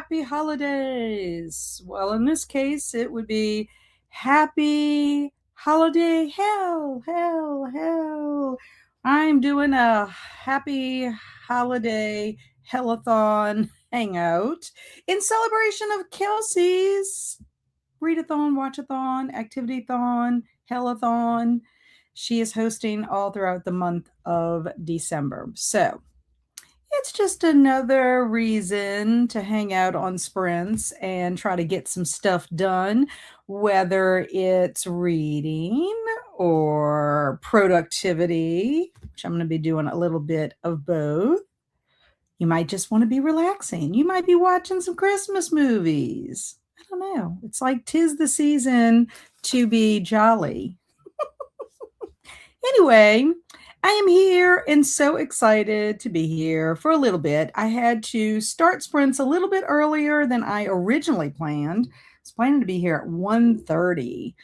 happy holidays. Well, in this case, it would be happy holiday hell. I'm doing a happy holiday hell-a-thon hangout in celebration of Kelsi's readathon, watchathon, activityathon, hell-a-thon. She is hosting all throughout the month of December. So it's just another reason to hang out on sprints and try to get some stuff done, whether it's reading or productivity, which I'm going to be doing a little bit of both. You might just want to be relaxing. You might be watching some Christmas movies. I don't know. It's like 'tis the season to be jolly. Anyway, I am here and so excited to be here for a little bit. I had to start sprints a little bit earlier than I originally planned. I was planning to be here at 1:30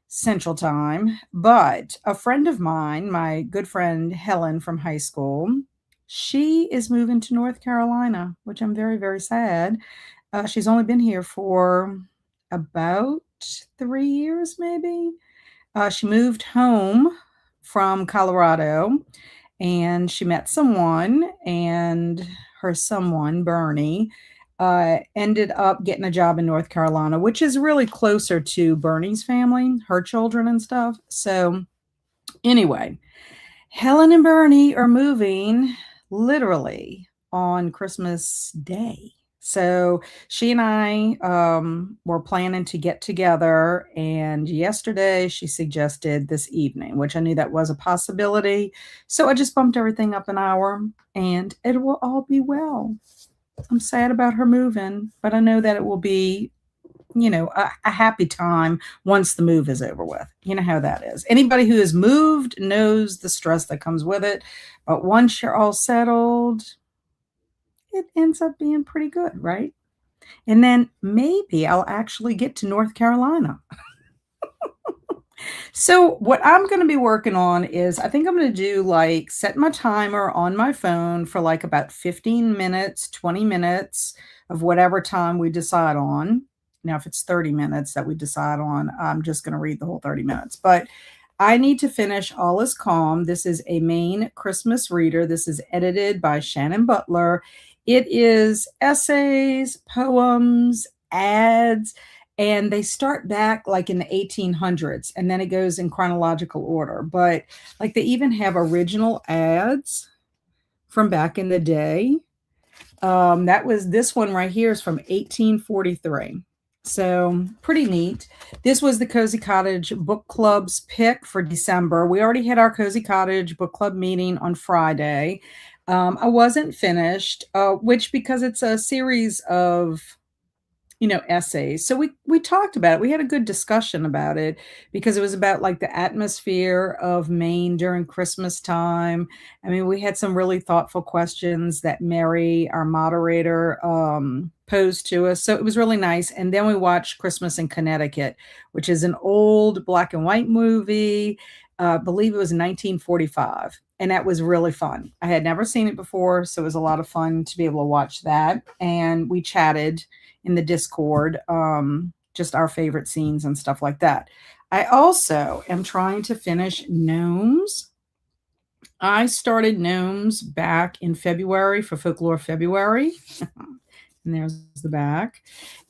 Central Time, but a friend of mine, my good friend Helen from high school, she is moving to North Carolina, which I'm very, very sad. She's only been here for about 3 years, maybe. She moved home from Colorado and she met someone, and her someone, Bernie, ended up getting a job in North Carolina, which is really closer to Bernie's family, her children and stuff. So, anyway, Helen and Bernie are moving literally on Christmas Day. So she and I were planning to get together, and yesterday she suggested this evening, which I knew that was a possibility. So I just bumped everything up an hour, and it will all be well. I'm sad about her moving, but I know that it will be, a happy time once the move is over with. You know how that is. Anybody who has moved knows the stress that comes with it. But once you're all settled, it ends up being pretty good, right? And then maybe I'll actually get to North Carolina. So what I'm going to be working on is I think I'm going to do set my timer on my phone for about 15 minutes, 20 minutes of whatever time we decide on. Now, if it's 30 minutes that we decide on, I'm just going to read the whole 30 minutes. But I need to finish All Is Calm. This is a Maine Christmas reader. This is edited by Shannon Butler. It is essays, poems, ads, and they start back in the 1800s, and then it goes in chronological order. But they even have original ads from back in the day. This one right here is from 1843. So pretty neat. This was the Cozy Cottage Book Club's pick for December. We already had our Cozy Cottage Book Club meeting on Friday. I wasn't finished, which because it's a series of essays. So we talked about it. We had a good discussion about it because it was about the atmosphere of Maine during Christmas time. I mean, we had some really thoughtful questions that Mary, our moderator, posed to us. So it was really nice. And then we watched Christmas in Connecticut, which is an old black and white movie. I believe it was 1945. And that was really fun. I had never seen it before, so it was a lot of fun to be able to watch that. And we chatted in the Discord, just our favorite scenes and stuff like that. I also am trying to finish Gnomes. I started Gnomes back in February for Folklore February. And there's the back.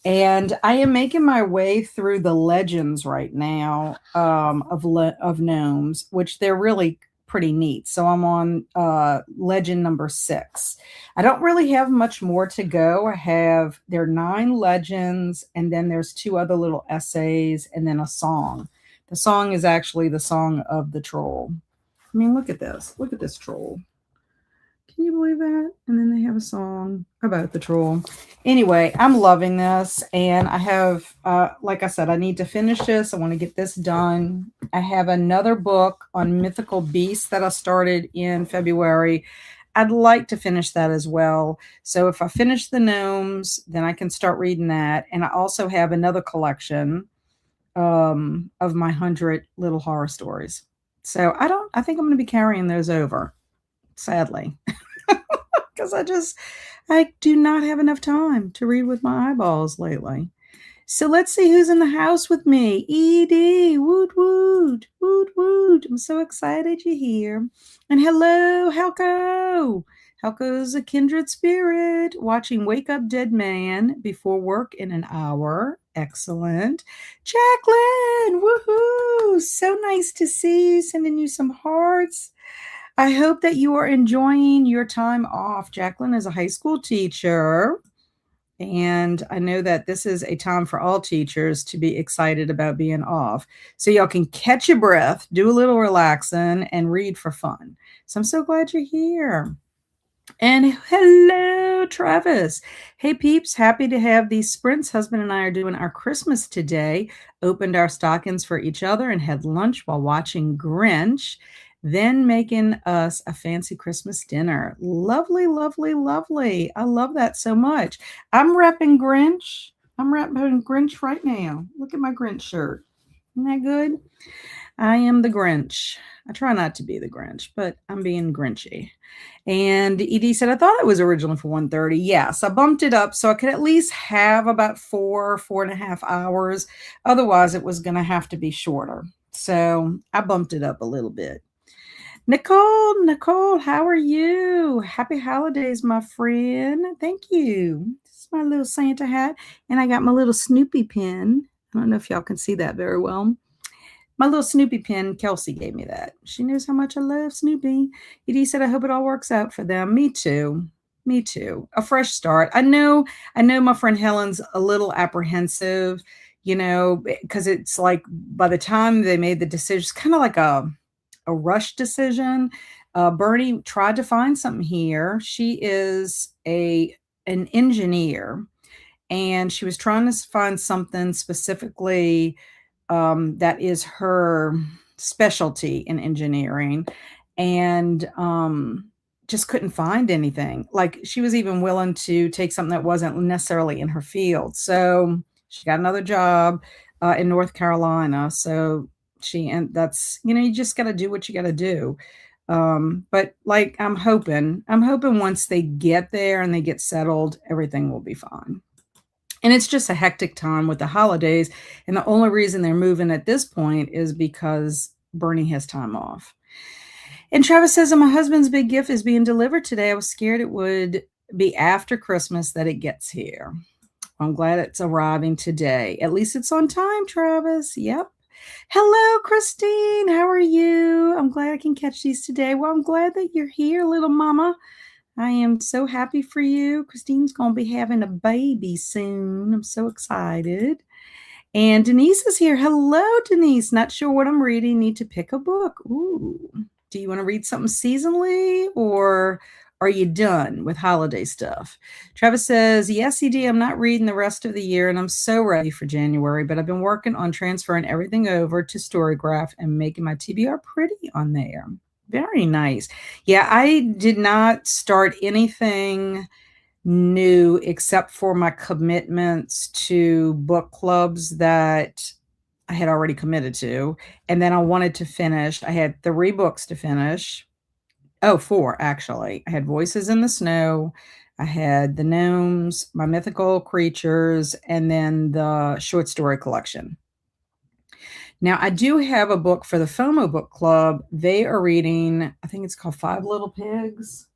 And I am making my way through the legends right now of Gnomes, which they're really pretty neat. So I'm on legend number 6. I don't really have much more to go. There are 9 legends, and then there's 2 other little essays, and then a song. The song is actually the song of the troll. I mean, look at this. Look at this troll. Can you believe that? And then they have a song about the troll. Anyway, I'm loving this. And I have, like I said, I need to finish this. I want to get this done. I have another book on mythical beasts that I started in February. I'd like to finish that as well. So if I finish the Gnomes, then I can start reading that. And I also have another collection of my 100 little horror stories. So I think I'm going to be carrying those over, sadly. because I do not have enough time to read with my eyeballs lately. So let's see who's in the house with me. Edie, woot woot, woot woot. I'm so excited you're here. And hello, Helco. Helco's a kindred spirit, watching Wake Up Dead Man before work in an hour. Excellent. Jacqueline, woohoo. So nice to see you, sending you some hearts. I hope that you are enjoying your time off. Jacqueline is a high school teacher. And I know that this is a time for all teachers to be excited about being off. So y'all can catch your breath, do a little relaxing, and read for fun. So I'm so glad you're here. And hello, Travis. Hey, peeps. Happy to have these sprints. Husband and I are doing our Christmas today. Opened our stockings for each other and had lunch while watching Grinch. Then making us a fancy Christmas dinner. Lovely, lovely, lovely. I love that so much. I'm repping Grinch. I'm repping Grinch right now. Look at my Grinch shirt. Isn't that good? I am the Grinch. I try not to be the Grinch, but I'm being Grinchy. And Edie said, I thought it was originally for 1:30. Yes, I bumped it up so I could at least have about 4.5 hours. Otherwise, it was going to have to be shorter. So I bumped it up a little bit. Nicole, how are you? Happy holidays, my friend. Thank you. This is my little Santa hat, and I got my little Snoopy pin. I don't know if y'all can see that very well. My little Snoopy pin, Kelsi gave me that. She knows how much I love Snoopy. Edie said, I hope it all works out for them. Me too. Me too. A fresh start. I know my friend Helen's a little apprehensive, because it's like by the time they made the decision, it's kind of like a rush decision. Bernie tried to find something here. She is an engineer, and she was trying to find something specifically that is her specialty in engineering, and just couldn't find anything. Like, she was even willing to take something that wasn't necessarily in her field. So she got another job in North Carolina. So that's, you just got to do what you got to do. But like, I'm hoping once they get there and they get settled, everything will be fine. And it's just a hectic time with the holidays. And the only reason they're moving at this point is because Bernie has time off. And Travis says, my husband's big gift is being delivered today. I was scared it would be after Christmas that it gets here. I'm glad it's arriving today. At least it's on time, Travis. Yep. Hello, Christine. How are you? I'm glad I can catch these today. Well, I'm glad that you're here, little mama. I am so happy for you. Christine's going to be having a baby soon. I'm so excited. And Denise is here. Hello, Denise. Not sure what I'm reading. Need to pick a book. Ooh. Do you want to read something seasonally, or are you done with holiday stuff? Travis says, yes, ED, I'm not reading the rest of the year, and I'm so ready for January, but I've been working on transferring everything over to Storygraph and making my TBR pretty on there. Very nice. Yeah, I did not start anything new except for my commitments to book clubs that I had already committed to. And then I wanted to finish. I had 3 books to finish. Oh, 4, actually. I had Voices in the Snow. I had The Gnomes, My Mythical Creatures, and then the short story collection. Now, I do have a book for the FOMO book club. They are reading, I think it's called 5 Little Pigs.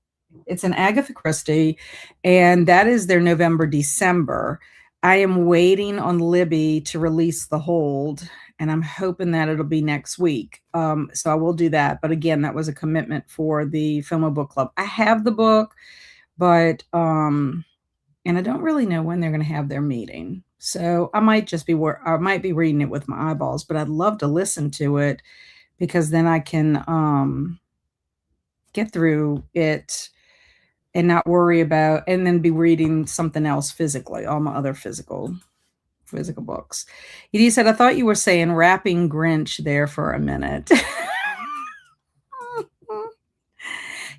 It's an Agatha Christie, and that is their November, December. I am waiting on Libby to release The Hold, and I'm hoping that it'll be next week. So I will do that. But again, that was a commitment for the FOMO book club. I have the book, but and I don't really know when they're going to have their meeting. So I might be reading it with my eyeballs, but I'd love to listen to it, because then I can get through it and not worry about, and then be reading something else physically, all my other physical books. Edie said, I thought you were saying wrapping Grinch there for a minute.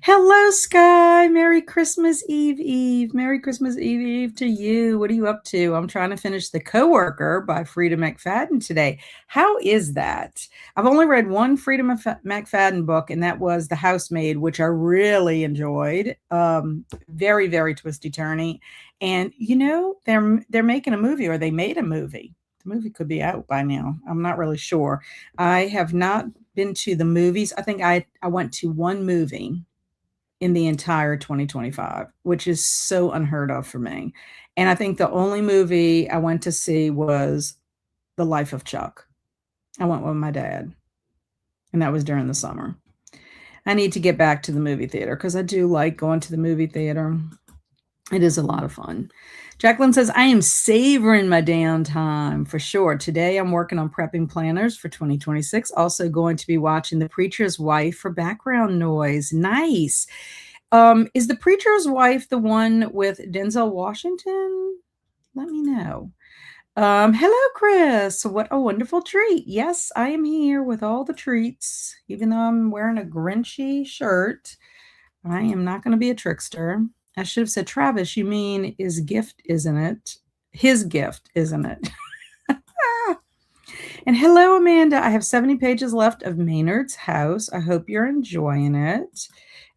Hello, Hello, Sky. Merry Christmas Eve Eve. Merry Christmas Eve Eve to you. What are you up to? I'm trying to finish The Coworker by Frida McFadden today. How is that? I've only read one Frida McFadden book, and that was The Housemaid, which I really enjoyed. Very, very twisty turny. And they're making a movie, or they made a movie. The movie could be out by now. I'm not really sure. I have not been to the movies. I think I went to one movie in the entire 2025, which is so unheard of for me. And I think the only movie I went to see was The Life of Chuck. I went with my dad, and that was during the summer. I need to get back to the movie theater because I do like going to the movie theater. It is a lot of fun. Jacqueline says, I am savoring my downtime for sure. Today I'm working on prepping planners for 2026. Also going to be watching The Preacher's Wife for background noise. Nice. Is The Preacher's Wife the one with Denzel Washington? Let me know. Hello, Chris. What a wonderful treat. Yes, I am here with all the treats, even though I'm wearing a Grinchy shirt. I am not going to be a trickster. I should have said, Travis, you mean his gift, isn't it? His gift, isn't it? And hello, Amanda. I have 70 pages left of Maynard's House. I hope you're enjoying it.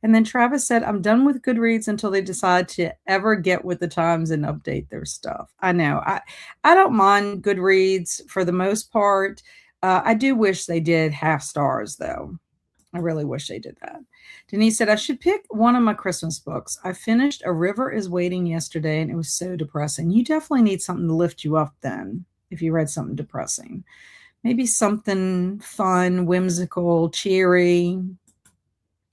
And then Travis said, I'm done with Goodreads until they decide to ever get with the times and update their stuff. I know. I don't mind Goodreads for the most part. I do wish they did half stars, though. I really wish they did that. Denise said, I should pick one of my Christmas books. I finished A River is Waiting yesterday, and it was so depressing. You definitely need something to lift you up then, if you read something depressing. Maybe something fun, whimsical, cheery,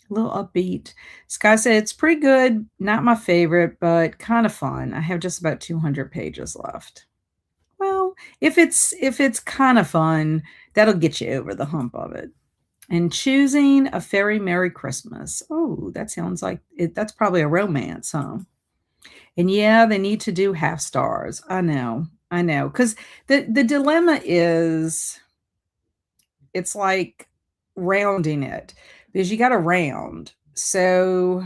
a little upbeat. Sky said, it's pretty good. Not my favorite, but kind of fun. I have just about 200 pages left. Well, if it's kind of fun, that'll get you over the hump of it. And Choosing a Very Merry Christmas. Oh, that sounds like it. That's probably a romance, huh? And yeah, they need to do half stars. I know. Because the dilemma is, it's like rounding it, because you got to round. So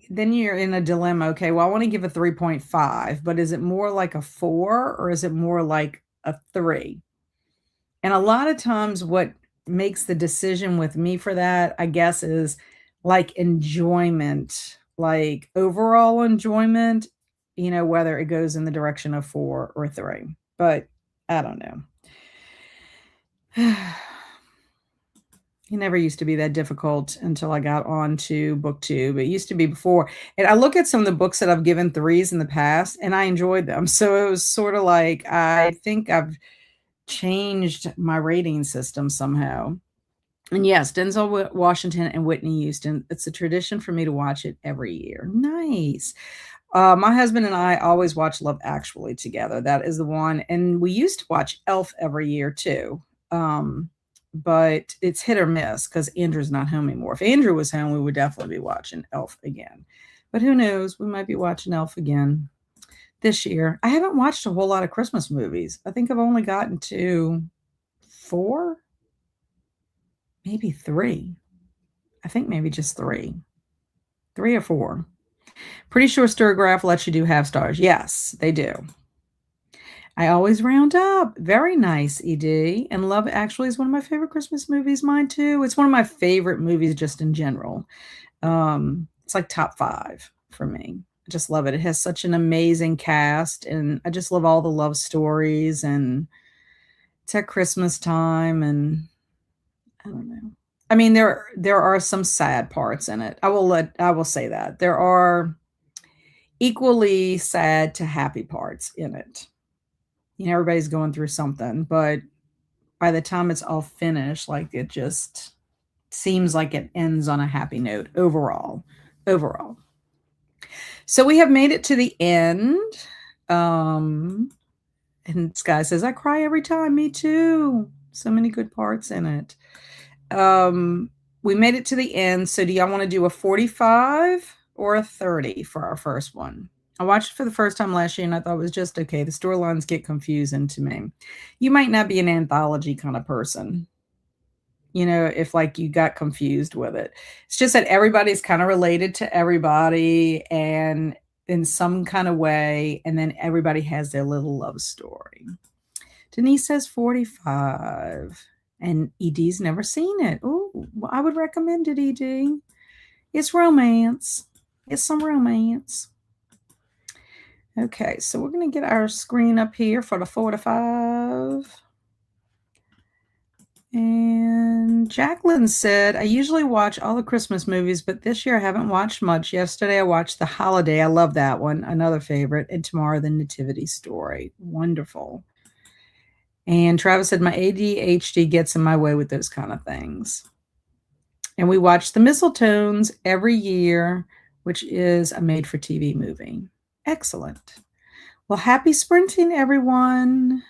then you're in a dilemma. Okay, well, I want to give a 3.5, but is it more like a 4 or is it more like a 3? And a lot of times what makes the decision with me for that, I guess, is like enjoyment, like overall enjoyment, whether it goes in the direction of 4 or 3. But I don't know. It never used to be that difficult until I got on to booktube. It used to be before. And I look at some of the books that I've given 3s in the past, and I enjoyed them. So it was sort of like, I think I've changed my rating system somehow. And yes, Denzel Washington and Whitney Houston. It's a tradition for me to watch it every year. Nice. My husband and I always watch Love Actually together. That is the one. And we used to watch Elf every year too. But it's hit or miss because Andrew's not home anymore. If Andrew was home, we would definitely be watching Elf again. But who knows? We might be watching Elf again this year. I haven't watched a whole lot of Christmas movies. I think I've only gotten to 4, maybe 3. I think maybe just 3 or 4. Pretty sure Sturgraph lets you do half stars. Yes, they do. I always round up. Very nice, ED. And Love Actually is one of my favorite Christmas movies. Mine too. It's one of my favorite movies just in general. It's like top 5 for me. I just love it. It has such an amazing cast, and I just love all the love stories, and it's at Christmas time, and I don't know. I mean, there are some sad parts in it. I will say that. There are equally sad to happy parts in it. Everybody's going through something, but by the time it's all finished, like, it just seems like it ends on a happy note overall. So we have made it to the end. And Sky says, I cry every time. Me too. So many good parts in it. We made it to the end. So do y'all want to do a 45 or a 30 for our first one? I watched it for the first time last year, and I thought it was just okay. The storylines get confusing to me. You might not be an anthology kind of person. if like you got confused with it. It's just that everybody's kind of related to everybody and in some kind of way, and then everybody has their little love story. Denise says 45, and ED's never seen it. Oh, well, I would recommend it, ED. It's romance. It's some romance. Okay, so we're going to get our screen up here for the 4 to 5. And Jacqueline said, I usually watch all the Christmas movies, but this year I haven't watched much. Yesterday I watched The Holiday. I love that one. Another favorite. And tomorrow, The Nativity Story. Wonderful. And Travis said, my ADHD gets in my way with those kind of things. And we watch The Mistletones every year, which is a made-for-TV movie. Excellent. Well, happy sprinting, everyone.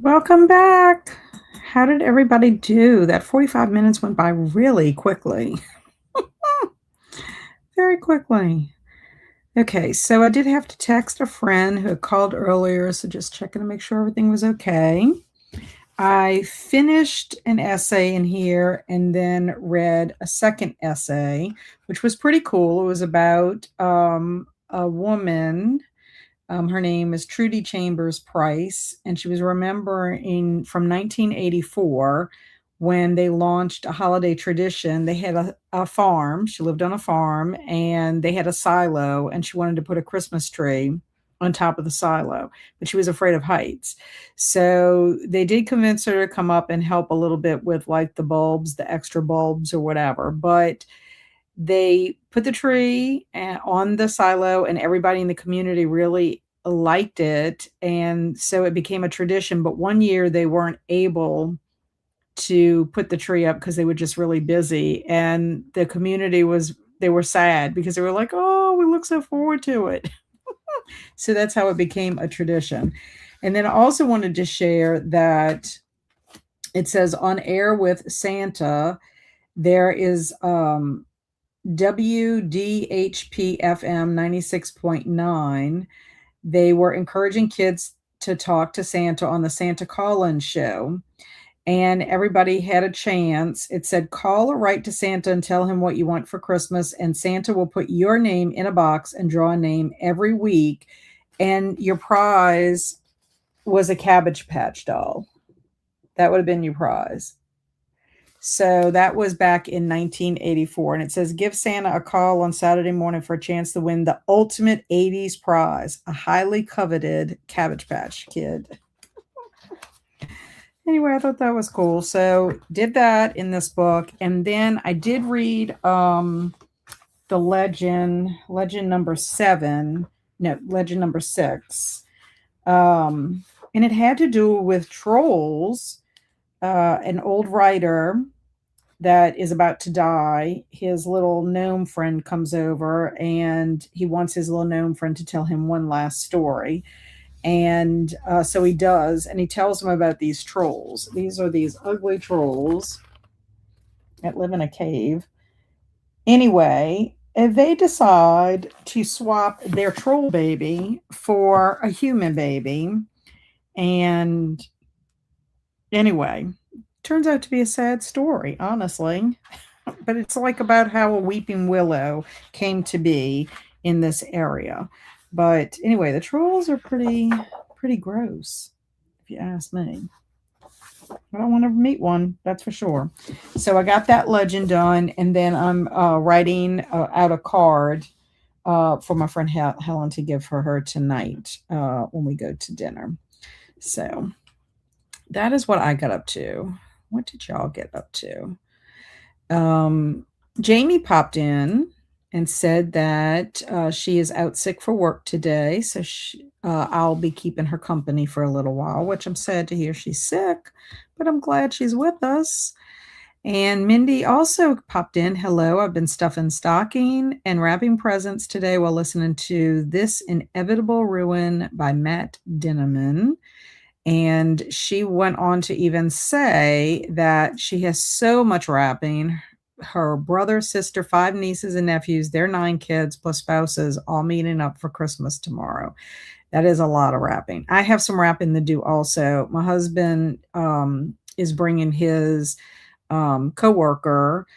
Welcome back. How did everybody do? That 45 minutes went by really quickly. Very quickly. Okay, so I did have to text a friend who had called earlier, so just checking to make sure everything was okay. I finished an essay in here and then read a second essay, which was pretty cool. It was about a woman. Her name is Trudy Chambers Price, and she was remembering from 1984 when they launched a holiday tradition. They had a farm. She lived on a farm, and they had a silo, and she wanted to put a Christmas tree on top of the silo, but she was afraid of heights. So they did convince her to come up and help a little bit with like the bulbs, the extra bulbs or whatever. But they put the tree on the silo, and everybody in the community really liked it, and so it became a tradition. But one year they weren't able to put the tree up because they were just really busy, and the community was they were sad because they were like, oh, we look so forward to it. So that's how it became a tradition. And then I also wanted to share that it says on air with Santa, there is WDHP-FM 96.9. They were encouraging kids to talk to Santa on the Santa Call-In show, and everybody had a chance. It said, call or write to Santa and tell him what you want for Christmas, and Santa will put your name in a box and draw a name every week, and your prize was a Cabbage Patch doll. That would have been your prize. So that was back in 1984. And it says, give Santa a call on Saturday morning for a chance to win the ultimate 80s prize, a highly coveted Cabbage Patch Kid. Anyway, I thought that was cool. So did that in this book. And then I did read the legend number 7. No, legend number 6. And it had to do with trolls. An old writer that is about to die, his little gnome friend comes over and he wants his little gnome friend to tell him one last story. And so he does, and he tells him about these trolls. These are these ugly trolls that live in a cave. Anyway, they decide to swap their troll baby for a human baby. And anyway, turns out to be a sad story, honestly. But it's like about how a weeping willow came to be in this area. But anyway, the trolls are pretty gross, if you ask me. I don't want to meet one, that's for sure. So I got that legend done, and then I'm writing out a card for my friend Helen to give for her tonight when we go to dinner. So that is what I got up to. What did y'all get up to? Jamie popped in and said that she is out sick for work today, so I'll be keeping her company for a little while, which I'm sad to hear she's sick, but I'm glad she's with us. And Mindy also popped in. Hello, I've been stuffing stocking and wrapping presents today while listening to This Inevitable Ruin by Matt Dinneman. And she went on to even say that she has so much wrapping. Her brother, sister, 5 nieces and nephews, their 9 kids plus spouses all meeting up for Christmas tomorrow. That is a lot of wrapping. I have some wrapping to do also. My husband is bringing his coworker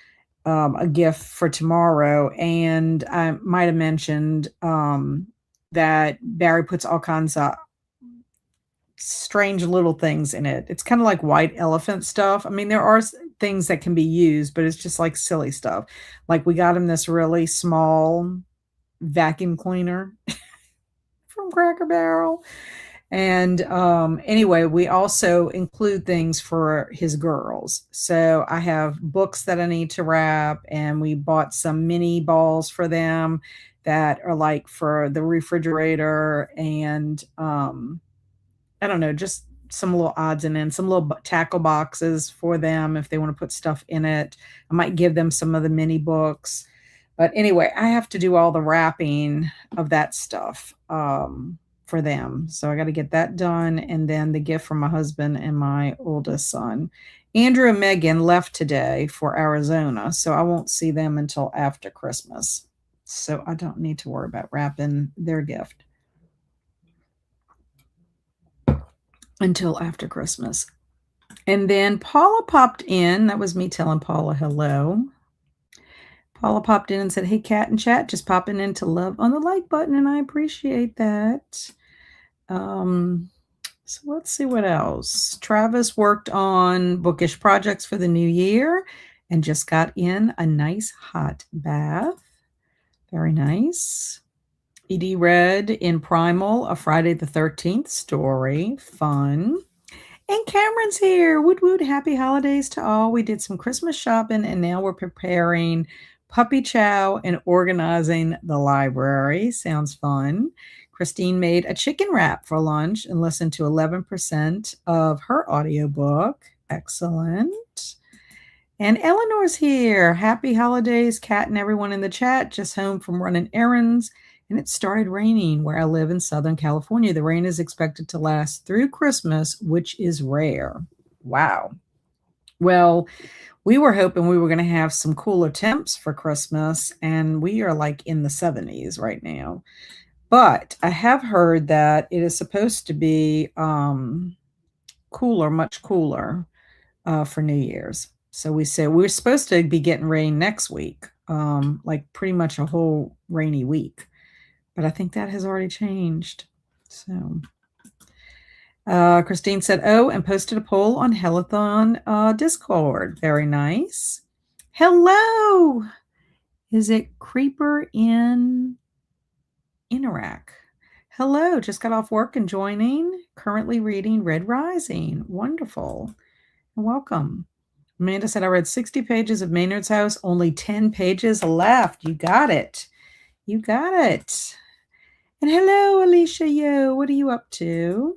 a gift for tomorrow. And I might have mentioned that Barry puts all kinds of strange little things in it. It's kind of like white elephant stuff. I mean, there are things that can be used, but it's just like silly stuff. Like we got him this really small vacuum cleaner from Cracker Barrel. And anyway, we also include things for his girls. So I have books that I need to wrap, and we bought some mini balls for them that are like for the refrigerator, and I don't know, just some little odds and ends, some little tackle boxes for them if they want to put stuff in it. I might give them some of the mini books. But anyway, I have to do all the wrapping of that stuff for them. So I got to get that done. And then the gift from my husband and my oldest son. Andrew and Megan left today for Arizona, so I won't see them until after Christmas. So I don't need to worry about wrapping their gift until after Christmas. And then Paula popped in. That was me telling Paula hello. Paula popped in and said, "Hey, Cat and Chat, just popping in to love on the like button," and I appreciate that. So let's see what else. Travis worked on bookish projects for the new year and just got in a nice hot bath. Very nice. Edie read in Primal a Friday the 13th story. Fun. And Cameron's here. Woot woot. Happy holidays to all. We did some Christmas shopping and now we're preparing puppy chow and organizing the library. Sounds fun. Christine made a chicken wrap for lunch and listened to 11% of her audiobook. Excellent. And Eleanor's here. Happy holidays, Kat and everyone in the chat. Just home from running errands. And it started raining where I live in Southern California. The rain is expected to last through Christmas, which is rare. Wow. Well, we were hoping we were going to have some cooler temps for Christmas, and we are like in the 70s right now. But I have heard that it is supposed to be cooler, much cooler for New Year's. So we said we're supposed to be getting rain next week, like pretty much a whole rainy week. But I think that has already changed. So Christine said, "Oh, and posted a poll on Hell-A-Thon Discord." Very nice. Hello. Is it Creeper in Iraq? Hello, just got off work and joining. Currently reading Red Rising. Wonderful. Welcome. Amanda said, "I read 60 pages of Maynard's House, only 10 pages left." You got it. You got it. And hello, Alicia Yo. What are you up to?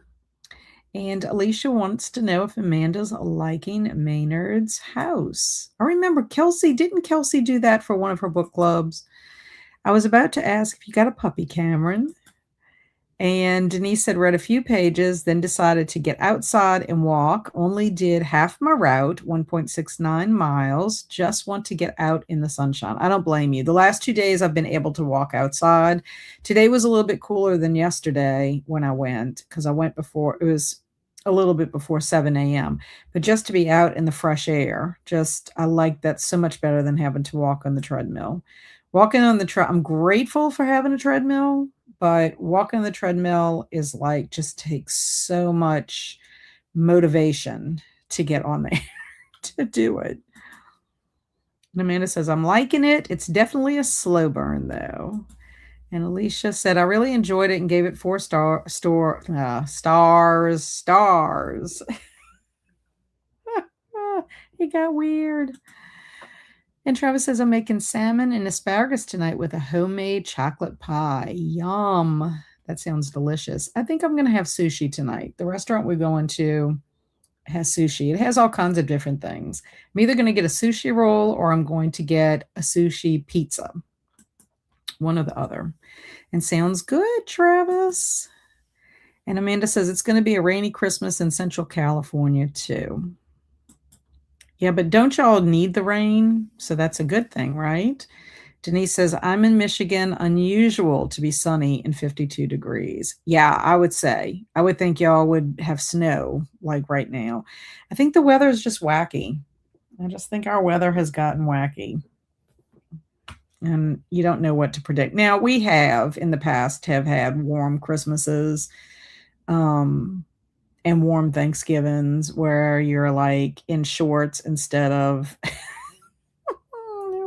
And Alicia wants to know if Amanda's liking Maynard's House. I remember Kelsi. Didn't Kelsi do that for one of her book clubs? I was about to ask if you got a puppy, Cameron. And Denise said, read a few pages, then decided to get outside and walk. Only did half my route, 1.69 miles. Just want to get out in the sunshine. I don't blame you. The last 2 days I've been able to walk outside. Today was a little bit cooler than yesterday when I went, because I went before, it was a little bit before 7 a.m. But just to be out in the fresh air, I like that so much better than having to walk on the treadmill. Walking on the I'm grateful for having a treadmill, but walking on the treadmill is like, just takes so much motivation to get on there to do it. And Amanda says, "I'm liking it. It's definitely a slow burn though." And Alicia said, "I really enjoyed it and gave it 4 stars. It got weird. And Travis says, "I'm making salmon and asparagus tonight with a homemade chocolate pie." Yum. That sounds delicious. I think I'm going to have sushi tonight. The restaurant we're going to has sushi. It has all kinds of different things. I'm either going to get a sushi roll or I'm going to get a sushi pizza. One or the other. And sounds good, Travis. And Amanda says it's going to be a rainy Christmas in Central California too. Yeah, but don't y'all need the rain? So that's a good thing, right? Denise says, "I'm in Michigan. Unusual to be sunny and 52 degrees. Yeah, I would say. I would think y'all would have snow like right now. I think the weather is just wacky. I just think our weather has gotten wacky. And you don't know what to predict. Now, we have in the past have had warm Christmases and warm Thanksgivings where you're like in shorts instead of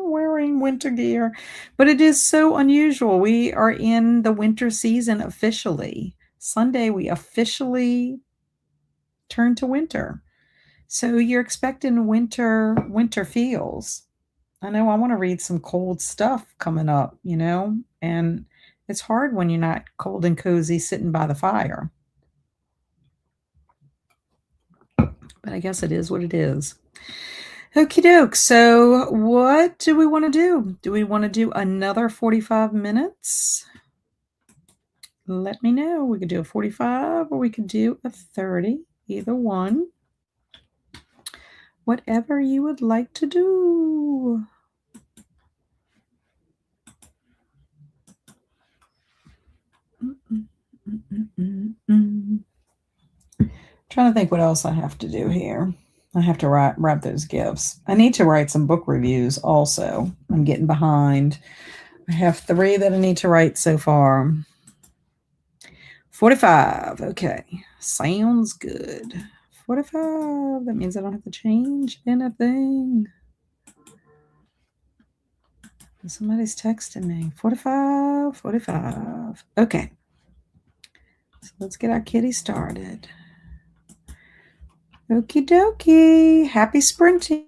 wearing winter gear. But it is so unusual. We are in the winter season officially. Sunday, we officially turn to winter. So you're expecting winter feels. I know I want to read some cold stuff coming up, and it's hard when you're not cold and cozy sitting by the fire. But I guess it is what it is. Okie doke. So what do we want to do? Do we want to do another 45 minutes? let me know. We could do a 45 or we could do a 30, either one. Whatever you would like to do. Trying to think what else I have to do here. I have to wrap those gifts. I need to write some book reviews also. I'm getting behind. I have 3 that I need to write so far. 45. Okay. Sounds good. 45. That means I don't have to change anything. Somebody's texting me. 45, 45. Okay. So let's get our kitty started. Okie dokie. Happy sprinting.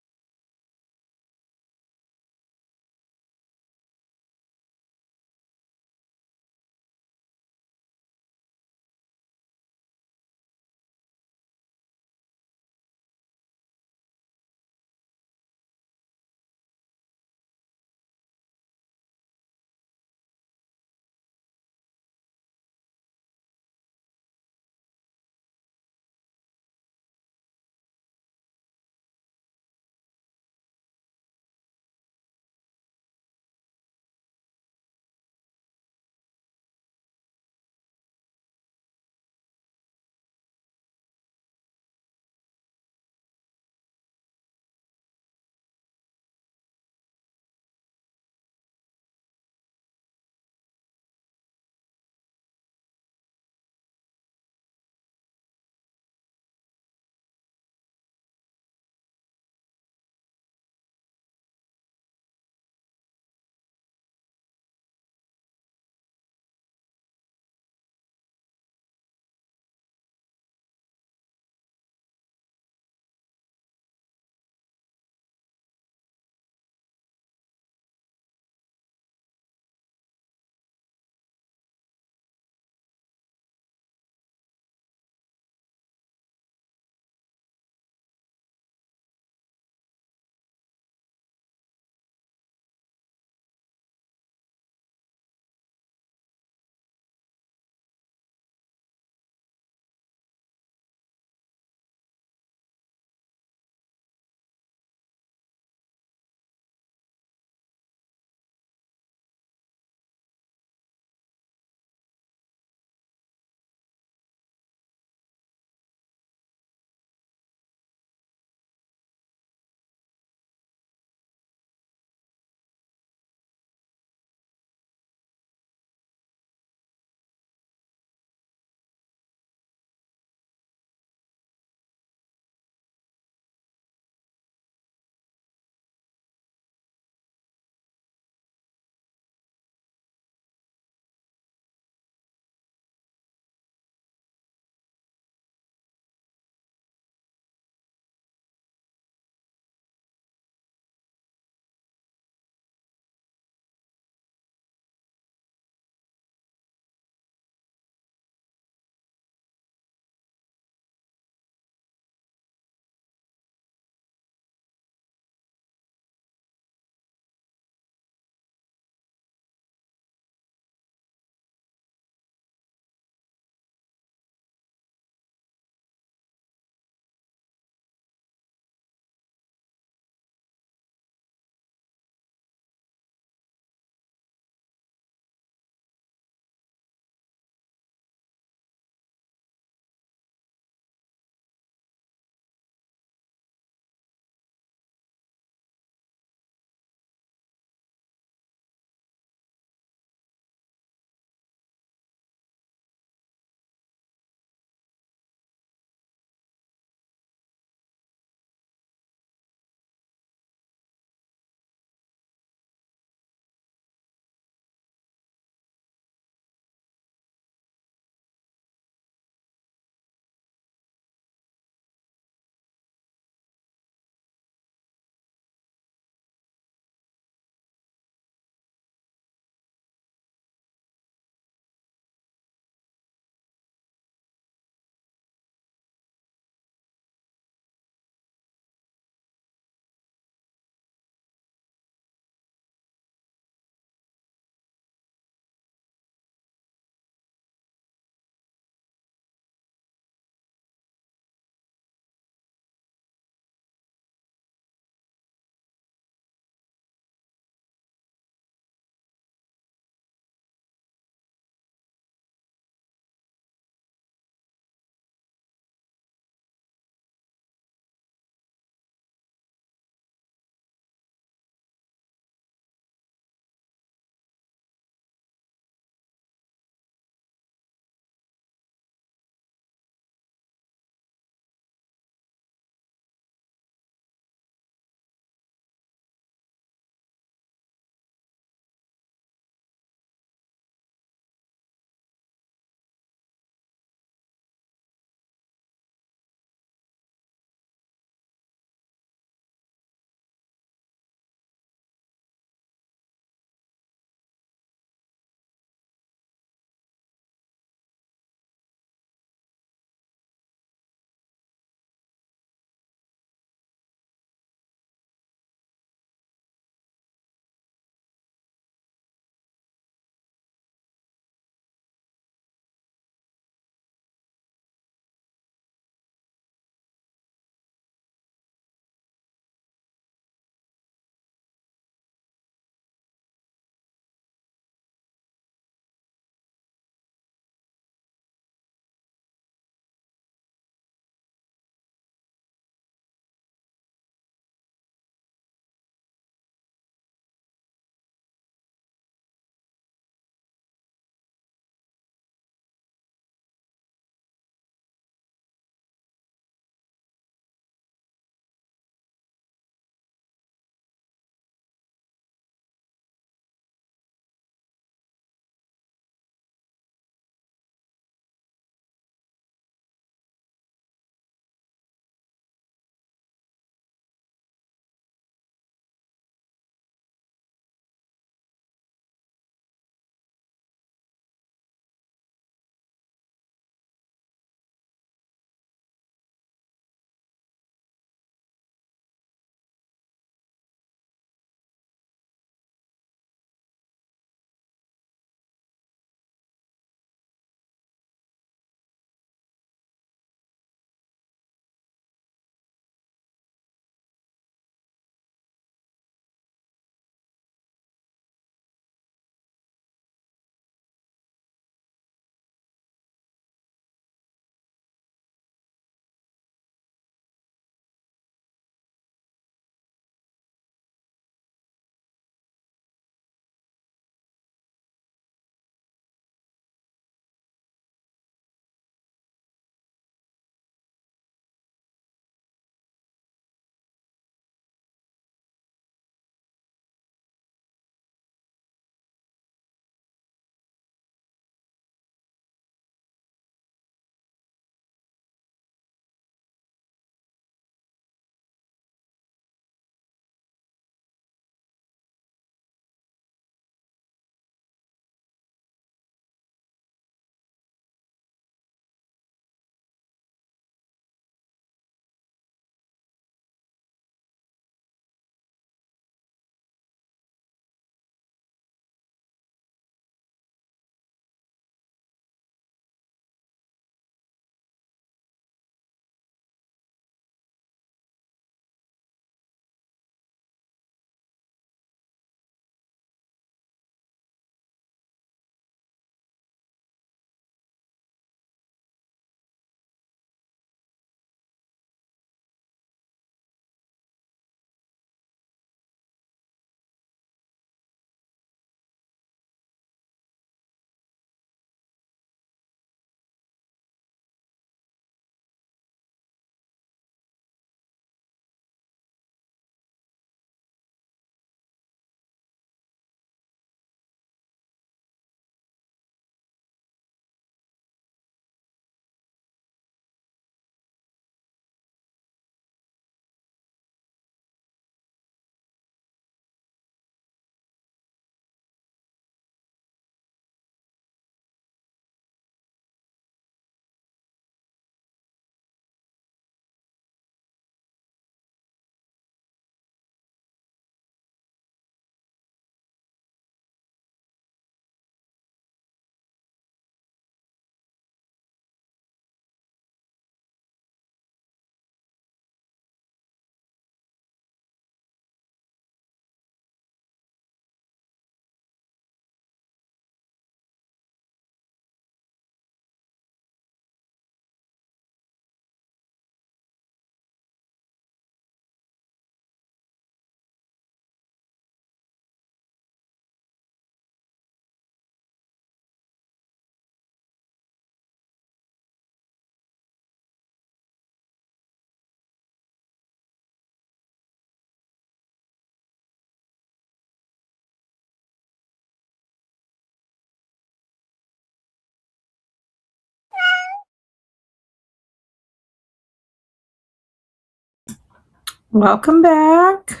Welcome back.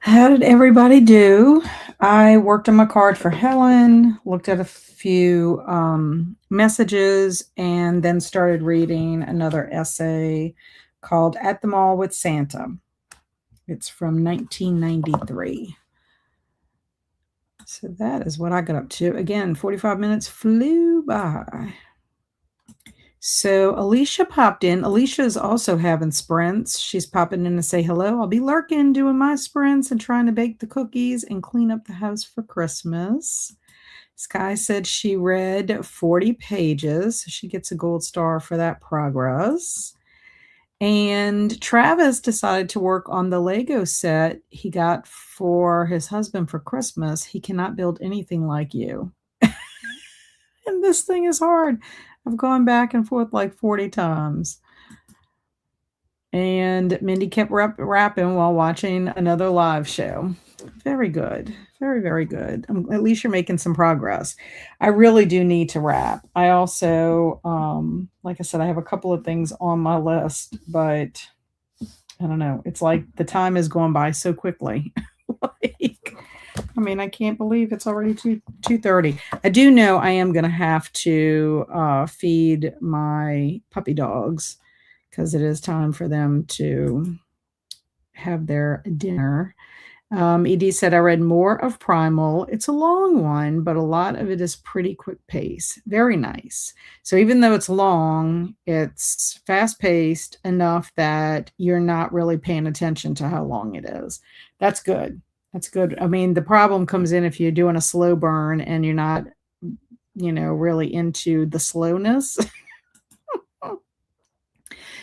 How did everybody do? I worked on my card for Helen, looked at a few messages, and then started reading another essay called At the Mall with Santa. It's from 1993. So that is what I got up to. Again, 45 minutes flew by. So Alicia popped in. Alicia is also having sprints. She's popping in to say hello. I'll be lurking, doing my sprints and trying to bake the cookies and clean up the house for Christmas. Sky said she read 40 pages. So she gets a gold star for that progress. And Travis decided to work on the Lego set he got for his husband for Christmas. He cannot build anything like you. And this thing is hard. I've gone back and forth like 40 times. And Mindy kept rapping while watching another live show. Very good. Very, very good. At least you're making some progress. I really do need to rap. I also, like I said, I have a couple of things on my list, but I don't know. It's like the time is going by so quickly. I can't believe it's already 2:30. I do know I am going to have to feed my puppy dogs because it is time for them to have their dinner. Ed said, I read more of Primal. It's a long one, but a lot of it is pretty quick pace. Very nice. So even though it's long, it's fast paced enough that you're not really paying attention to how long it is. That's good. That's good. The problem comes in if you're doing a slow burn and you're not, really into the slowness.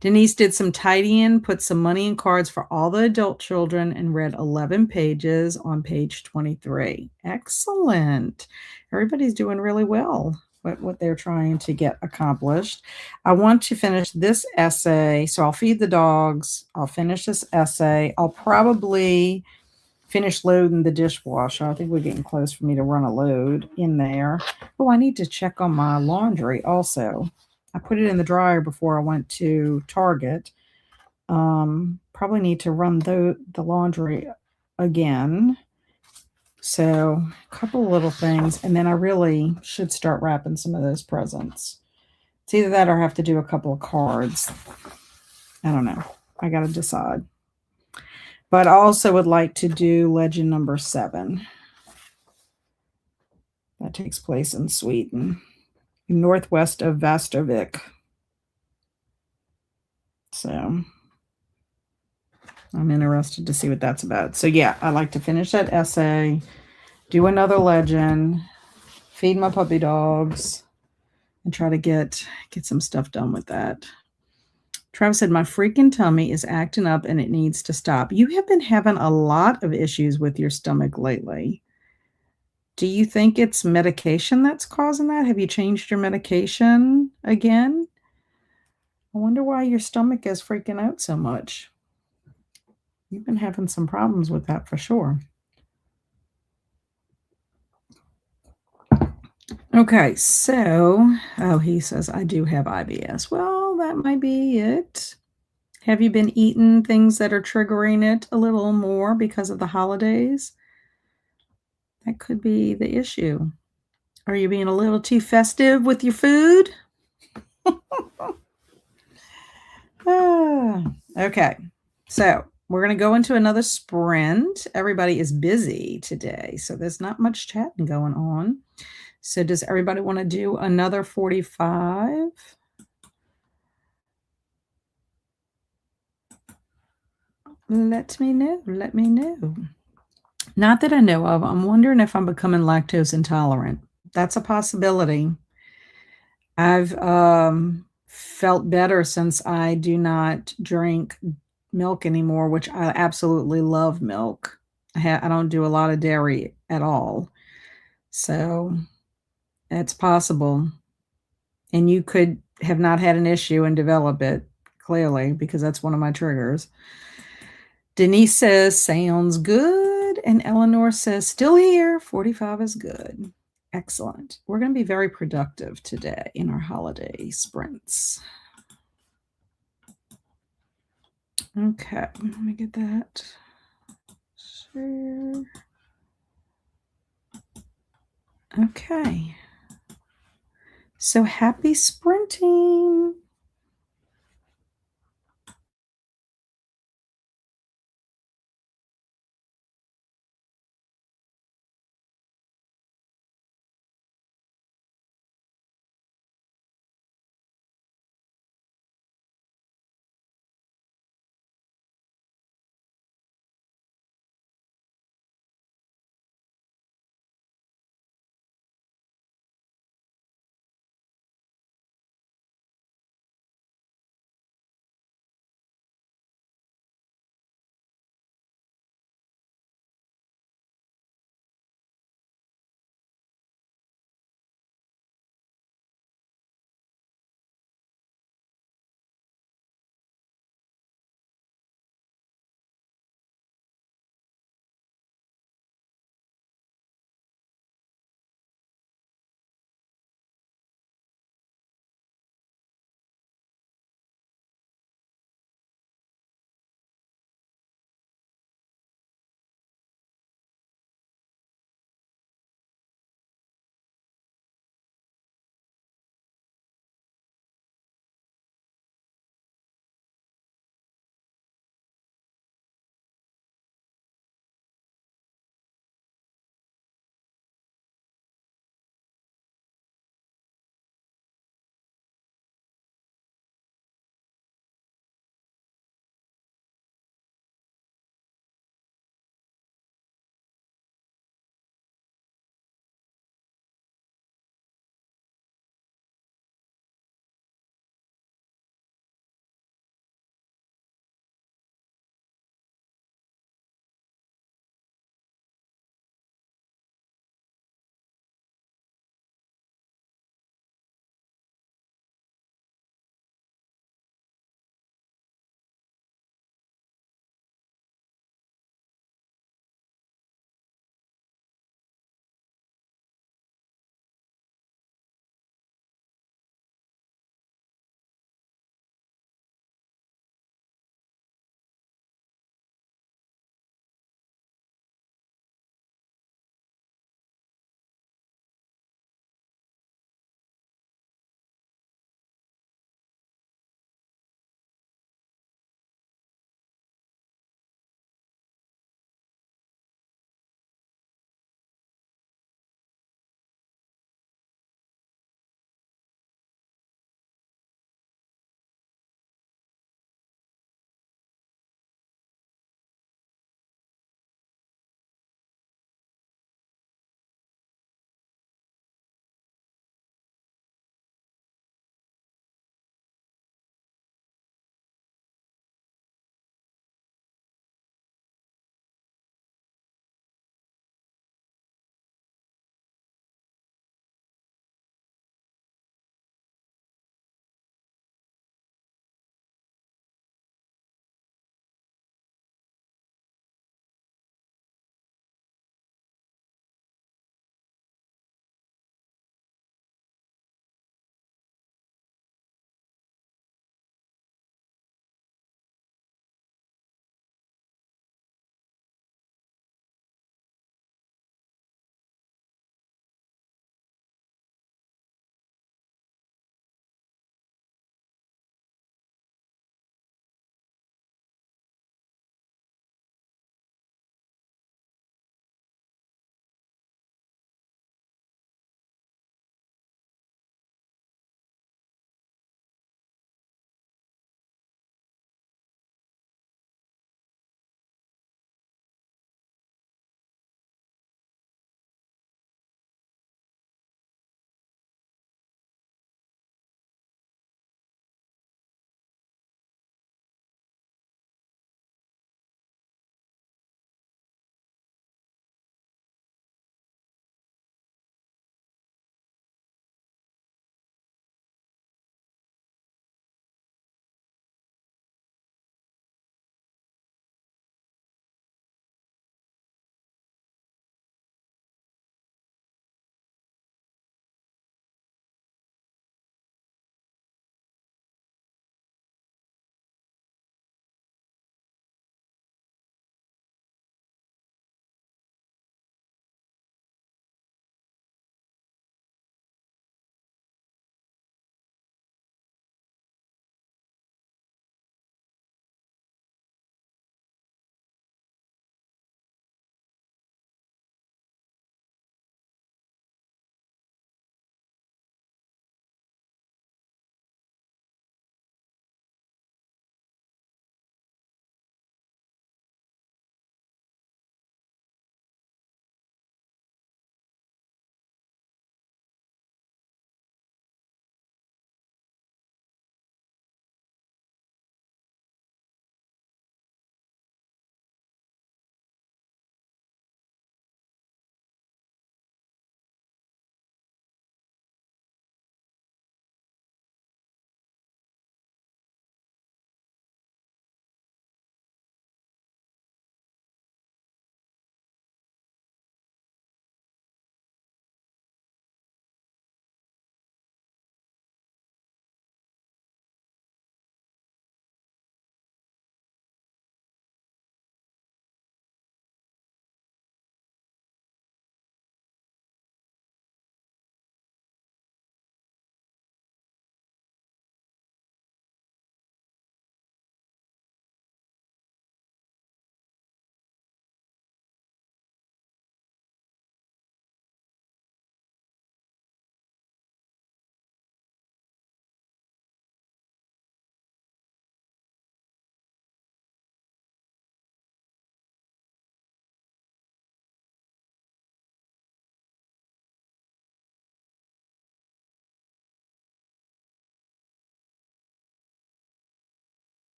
Denise did some tidying, put some money in cards for all the adult children, and read 11 pages on page 23. Excellent. Everybody's doing really well what they're trying to get accomplished. I want to finish this essay, so I'll feed the dogs. I'll finish this essay. I'll probably finish loading the dishwasher. I think we're getting close for me to run a load in there. Oh, I need to check on my laundry also. I put it in the dryer before I went to Target. Probably need to run the laundry again. So a couple little things, and then I really should start wrapping some of those presents. It's either that or I have to do a couple of cards. I don't know. I got to decide. But I also would like to do legend number 7. That takes place in Sweden, northwest of Västervik. So I'm interested to see what that's about. So yeah, I'd like to finish that essay, do another legend, feed my puppy dogs, and try to get some stuff done with that. Travis said, my freaking tummy is acting up and it needs to stop. You have been having a lot of issues with your stomach lately. Do you think it's medication that's causing that? Have you changed your medication again? I wonder why your stomach is freaking out so much. You've been having some problems with that for sure. Okay, so, he says, I do have IBS. Well, that might be it. Have you been eating things that are triggering it a little more because of the holidays? That could be the issue. Are you being a little too festive with your food? Okay, so we're going to go into another sprint. Everybody is busy today, so there's not much chatting going on. So does everybody want to do another 45? Let me know. Let me know. Not that I know of. I'm wondering if I'm becoming lactose intolerant. That's a possibility. I've felt better since I do not drink milk anymore, which I absolutely love milk. I don't do a lot of dairy at all. So it's possible. And you could have not had an issue and develop it, clearly, because that's one of my triggers. Denise says, sounds good. And Eleanor says, still here. 45 is good. Excellent. We're going to be very productive today in our holiday sprints. Okay, let me get that. Share. Okay. So happy sprinting.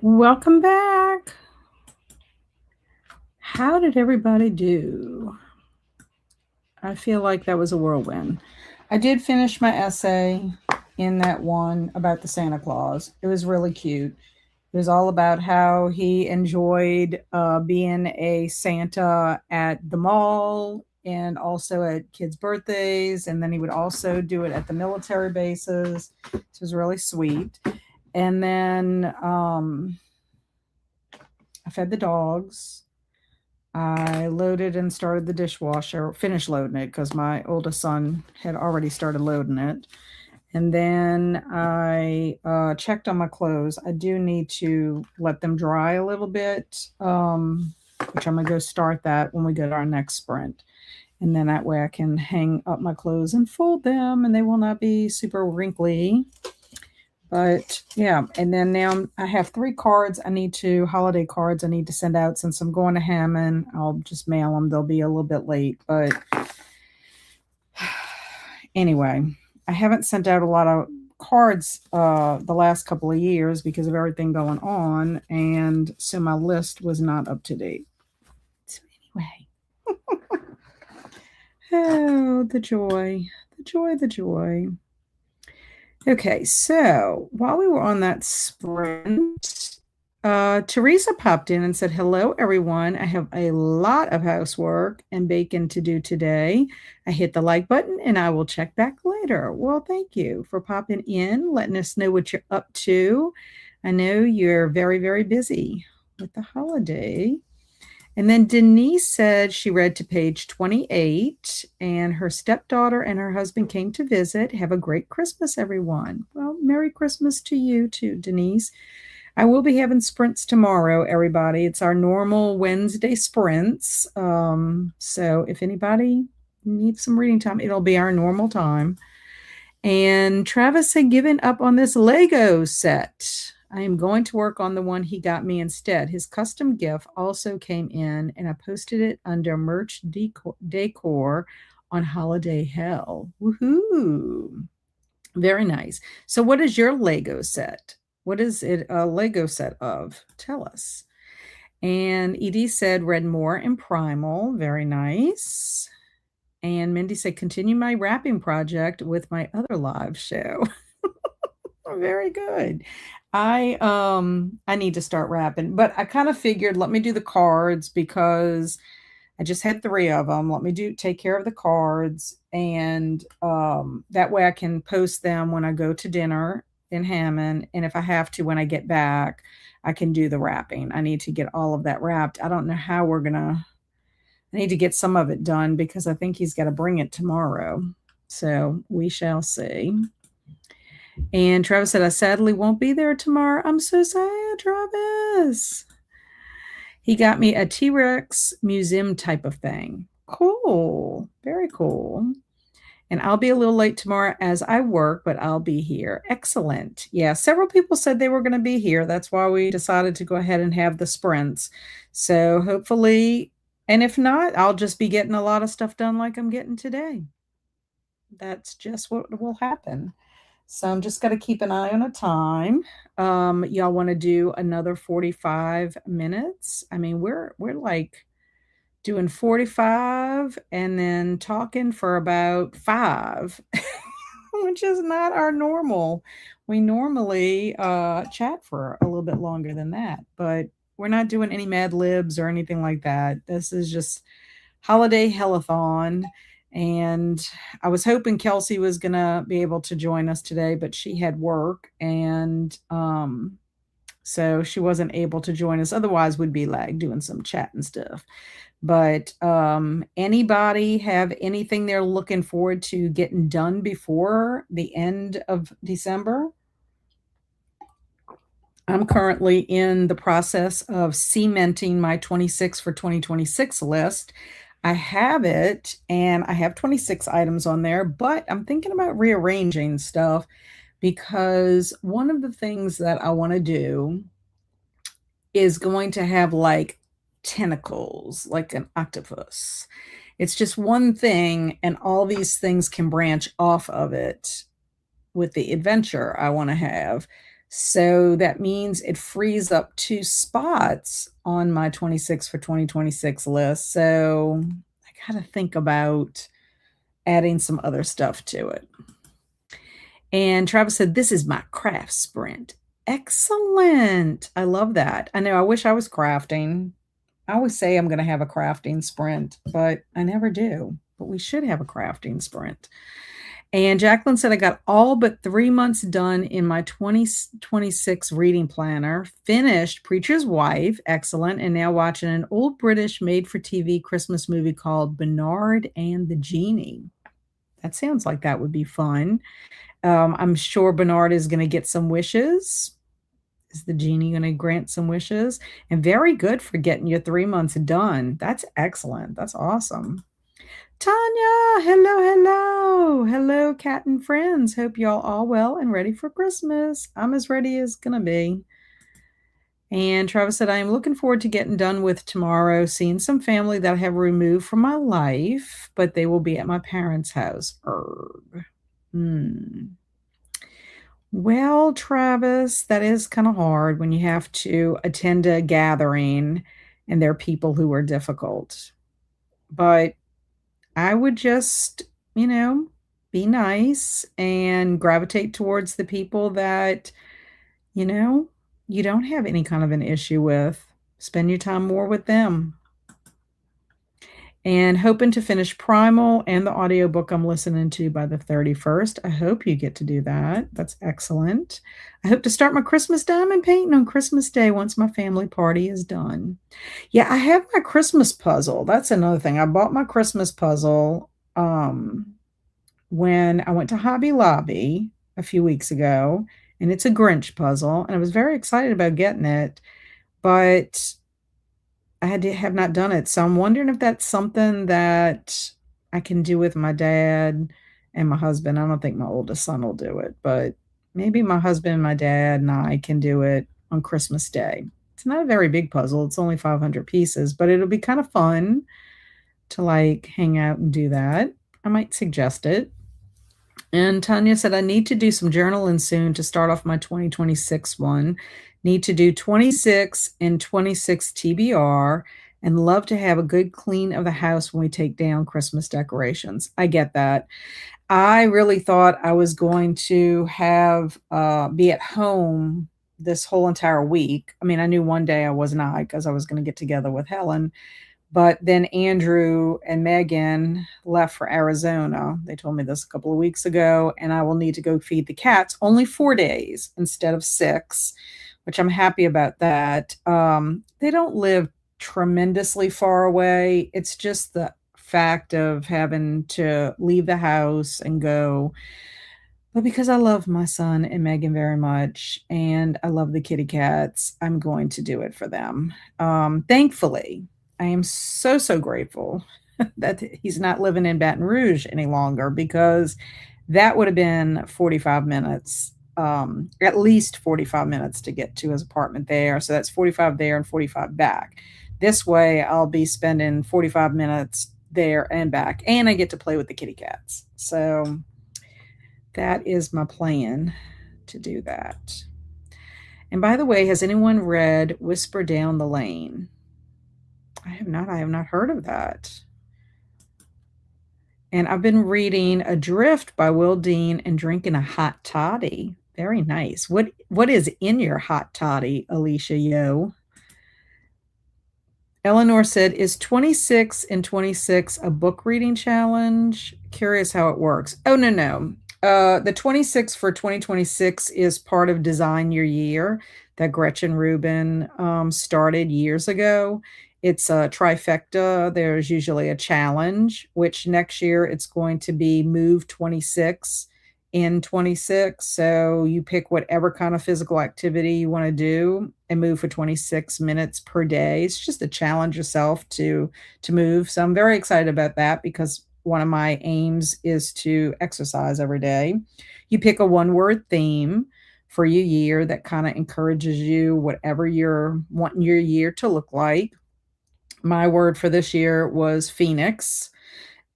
Welcome back. How did everybody do? I feel like that was a whirlwind. I did finish my essay in that one about the Santa Claus. It was really cute. It was all about how he enjoyed being a Santa at the mall and also at kids' birthdays. And then he would also do it at the military bases. This was really sweet. And then I fed the dogs. I loaded and started the dishwasher, finished loading it because my oldest son had already started loading it. And then I checked on my clothes. I do need to let them dry a little bit, which I'm going to go start that when we go to our next sprint. And then that way I can hang up my clothes and fold them and they will not be super wrinkly. But yeah, and then now I have 3 cards holiday cards I need to send out since I'm going to Hammond. I'll just mail them. They'll be a little bit late. But anyway, I haven't sent out a lot of cards the last couple of years because of everything going on. And so my list was not up to date. So anyway, oh, the joy, the joy, the joy. Okay, so while we were on that sprint, Teresa popped in and said, "Hello, everyone. I have a lot of housework and bacon to do today. I hit the like button and I will check back later." Well, thank you for popping in, letting us know what you're up to. I know you're very, very busy with the holiday. And then Denise said she read to page 28 and her stepdaughter and her husband came to visit. Have a great Christmas, everyone. Well, Merry Christmas to you too, Denise. I will be having sprints tomorrow, everybody. It's our normal Wednesday sprints. So if anybody needs some reading time, it'll be our normal time. And Travis had given up on this Lego set. I am going to work on the one he got me instead. His custom gift also came in, and I posted it under merch decor on Holiday Hell. Woohoo! Very nice. So, what is your Lego set? What is it a Lego set of? Tell us. And Edie said Red More and Primal. Very nice. And Mindy said, continue my wrapping project with my other live show. Very good. I need to start wrapping, but I kind of figured let me do the cards because I just had 3 of them. Let me take care of the cards and that way I can post them when I go to dinner in Hammond, and if I have to when I get back, I can do the wrapping. I need to get all of that wrapped. I don't know how we're gonna I need to get some of it done because I think he's got to bring it tomorrow. So we shall see. And Travis said, I sadly won't be there tomorrow. I'm so sad, Travis. He got me a T-Rex museum type of thing. Cool. Very cool. And I'll be a little late tomorrow as I work, but I'll be here. Excellent. Yeah, several people said they were going to be here. That's why we decided to go ahead and have the sprints. So hopefully, and if not, I'll just be getting a lot of stuff done like I'm getting today. That's just what will happen. So I'm just going to keep an eye on a time. Y'all want to do another 45 minutes? I mean, we're like doing 45 and then talking for about 5, which is not our normal. We normally chat for a little bit longer than that, but we're not doing any Mad Libs or anything like that. This is just Holiday Hell-A-Thon. And I was hoping Kelsi was going to be able to join us today, but she had work. And so she wasn't able to join us. Otherwise, we'd be like doing some chat and stuff. But anybody have anything they're looking forward to getting done before the end of December? I'm currently in the process of cementing my 26 for 2026 list. I have it and I have 26 items on there, but I'm thinking about rearranging stuff because one of the things that I want to do is going to have like tentacles, like an octopus. It's just one thing, and all these things can branch off of it with the adventure I want to have. So that means it frees up 2 spots on my 26 for 2026 list. So I gotta think about adding some other stuff to it. And Travis said, "This is my craft sprint." Excellent. I love that. I know I wish I was crafting. I always say I'm gonna have a crafting sprint, but I never do. But we should have a crafting sprint. And Jacqueline said, "I got all but 3 months done in my 2026 reading planner, finished Preacher's Wife, excellent, and now watching an old British made-for-TV Christmas movie called Bernard and the Genie." That sounds like that would be fun. I'm sure Bernard is gonna get some wishes. Is the genie gonna grant some wishes? And very good for getting your 3 months done. That's excellent. That's awesome. Tanya, hello, hello. Hello, cat and friends. Hope y'all all well and ready for Christmas. I'm as ready as gonna be. And Travis said, "I am looking forward to getting done with tomorrow, seeing some family that I have removed from my life, but they will be at my parents' house." Erg. Hmm. Well, Travis, that is kind of hard when you have to attend a gathering and there are people who are difficult. But I would just, you know, be nice and gravitate towards the people that, you know, you don't have any kind of an issue with. Spend your time more with them. And hoping to finish Primal and the audiobook I'm listening to by the 31st. I hope you get to do that. That's excellent. I hope to start my Christmas diamond painting on Christmas Day once my family party is done. Yeah, I have my Christmas puzzle. That's another thing. I bought my Christmas puzzle when I went to Hobby Lobby a few weeks ago, and it's a Grinch puzzle, and I was very excited about getting it, but have not done it, so I'm wondering if that's something that I can do with my dad and my husband. I don't think my oldest son will do it, but maybe my husband, my dad, and I can do it on Christmas Day. It's not a very big puzzle. It's only 500 pieces, but it'll be kind of fun to like hang out and do that. I might suggest it. And Tanya said, "I need to do some journaling soon to start off my 2026 one. Need to do 26 and 26 TBR and love to have a good clean of the house when we take down Christmas decorations." I get that. I really thought I was going to have be at home this whole entire week. I mean, I knew one day I was not because I was going to get together with Helen, but then Andrew and Megan left for Arizona. They told me this a couple of weeks ago, and I will need to go feed the cats only 4 days instead of 6, which I'm happy about that. They don't live tremendously far away. It's just the fact of having to leave the house and go. But because I love my son and Megan very much, and I love the kitty cats, I'm going to do it for them. Thankfully, I am so, so grateful that he's not living in Baton Rouge any longer because that would have been 45 minutes, at least 45 minutes to get to his apartment there. So that's 45 there and 45 back. This way, I'll be spending 45 minutes there and back, and I get to play with the kitty cats. So that is my plan to do that. And by the way, has anyone read Whisper Down the Lane? I have not. I have not heard of that. And I've been reading Adrift by Will Dean and drinking a hot toddy. Very nice. What is in your hot toddy, Alicia Yo? Eleanor said, "Is 26 and 26 a book reading challenge? Curious how it works." Oh, no, no. The 26 for 2026 is part of Design Your Year that Gretchen Rubin started years ago. It's a trifecta. There's usually a challenge, which next year it's going to be Move 26 in 26. So you pick whatever kind of physical activity you want to do and move for 26 minutes per day. It's just to challenge yourself to move. So I'm very excited about that because one of my aims is to exercise every day. You pick a one-word theme for your year that kind of encourages you, whatever you're wanting your year to look like. My word for this year was Phoenix.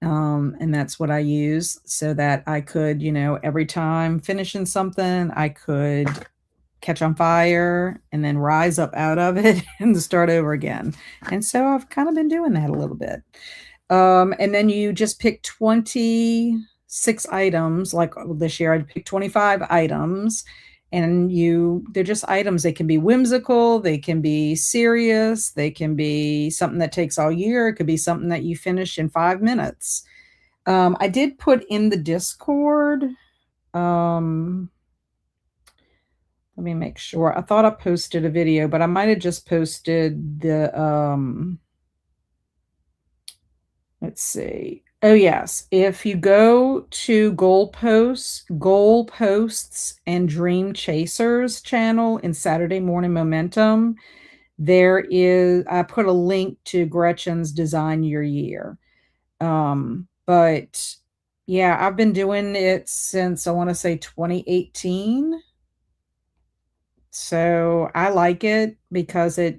And that's what I use so that I could, every time finishing something, I could catch on fire and then rise up out of it and start over again. And so I've kind of been doing that a little bit. And then you just pick 26 items. Like this year, I'd pick 25 items, and they're just items. They can be whimsical, they can be serious, they can be something that takes all year. It could be something that you finish in 5 minutes. I did put in the Discord. Let me make sure. I thought I posted a video, but I might have just posted the, let's see. Oh, yes. If you go to Goalposts and Dream Chasers channel in Saturday Morning Momentum, I put a link to Gretchen's Design Your Year. But yeah, I've been doing it since I want to say 2018. So I like it because I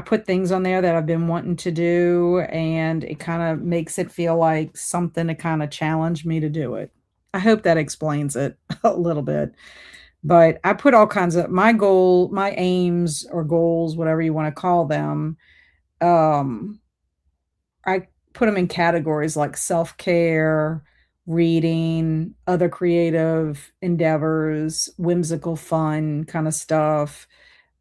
put things on there that I've been wanting to do, and it kind of makes it feel like something to kind of challenge me to do it. I hope that explains it a little bit. But I put all kinds of my aims or goals, whatever you want to call them. I put them in categories like self-care, reading, other creative endeavors, whimsical fun kind of stuff,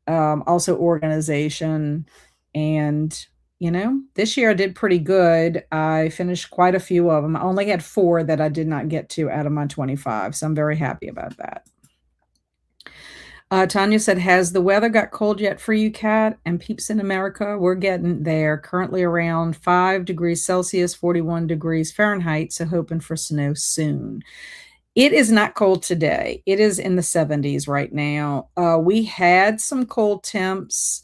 also organization. And, this year I did pretty good. I finished quite a few of them. I only had 4 that I did not get to out of my 25. So I'm very happy about that. Tanya said, has the weather got cold yet for you, Kat? And peeps in America, we're getting there. Currently around 5 degrees Celsius, 41 degrees Fahrenheit. So hoping for snow soon. It is not cold today. It is in the 70s right now. We had some cold temps,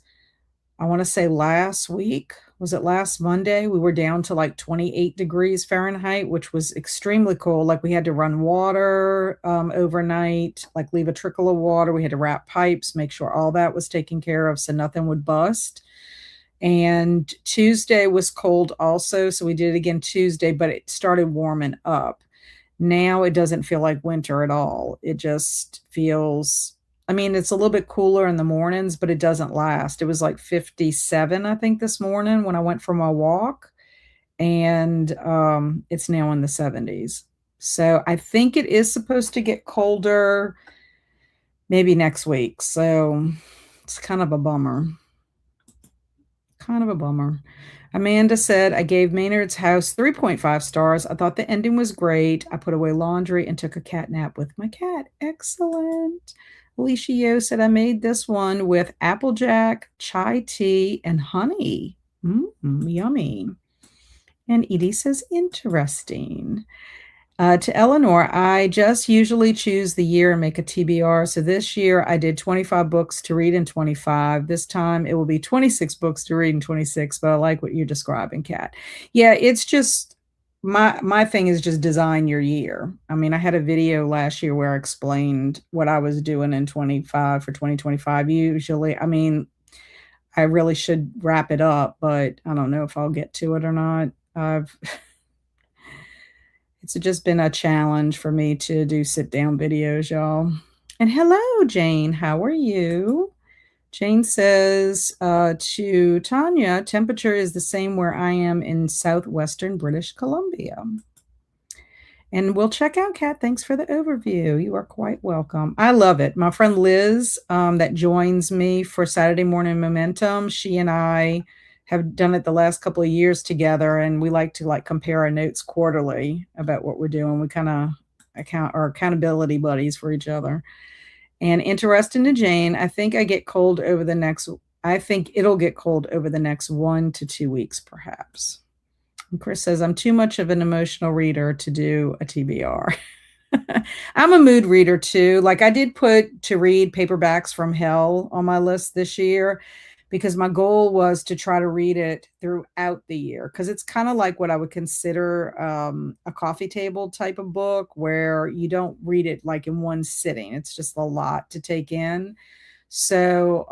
I want to say last week. Was it last Monday? We were down to like 28 degrees Fahrenheit, which was extremely cold. Like we had to run water overnight, like leave a trickle of water. We had to wrap pipes, make sure all that was taken care of so nothing would bust. And Tuesday was cold also. So we did it again Tuesday, but it started warming up. Now it doesn't feel like winter at all. It just feels, it's a little bit cooler in the mornings, but it doesn't last. It was like 57, I think, this morning when I went for my walk, and it's now in the 70s. So I think it is supposed to get colder maybe next week. So it's kind of a bummer. Amanda said, I gave Maynard's House 3.5 stars. I thought the ending was great. I put away laundry and took a cat nap with my cat. Excellent. Alicia Yo said, I made this one with applejack, chai tea, and honey. Yummy. And Edie says, interesting. To Eleanor, I just usually choose the year and make a TBR. So this year I did 25 books to read in 25. This time it will be 26 books to read in 26, but I like what you're describing, Kat. Yeah, it's just my thing is just design your year. I had a video last year where I explained what I was doing in 25 for 2025. Usually, I really should wrap it up, but I don't know if I'll get to it or not. It's just been a challenge for me to do sit-down videos, y'all. And hello, Jane. How are you? Jane says, to Tanya, temperature is the same where I am in southwestern British Columbia. And we'll check out, Kat. Thanks for the overview. You are quite welcome. I love it. My friend Liz, that joins me for Saturday Morning Momentum, she and I have done it the last couple of years together, and we like to compare our notes quarterly about what we're doing. We kind of are accountability buddies for each other. And interesting to Jane, I think it'll get cold over the next 1 to 2 weeks, perhaps. And Chris says, I'm too much of an emotional reader to do a TBR. I'm a mood reader too. Like I did put to read Paperbacks from Hell on my list this year, because my goal was to try to read it throughout the year, because it's kind of like what I would consider a coffee table type of book where you don't read it like in one sitting. It's just a lot to take in. So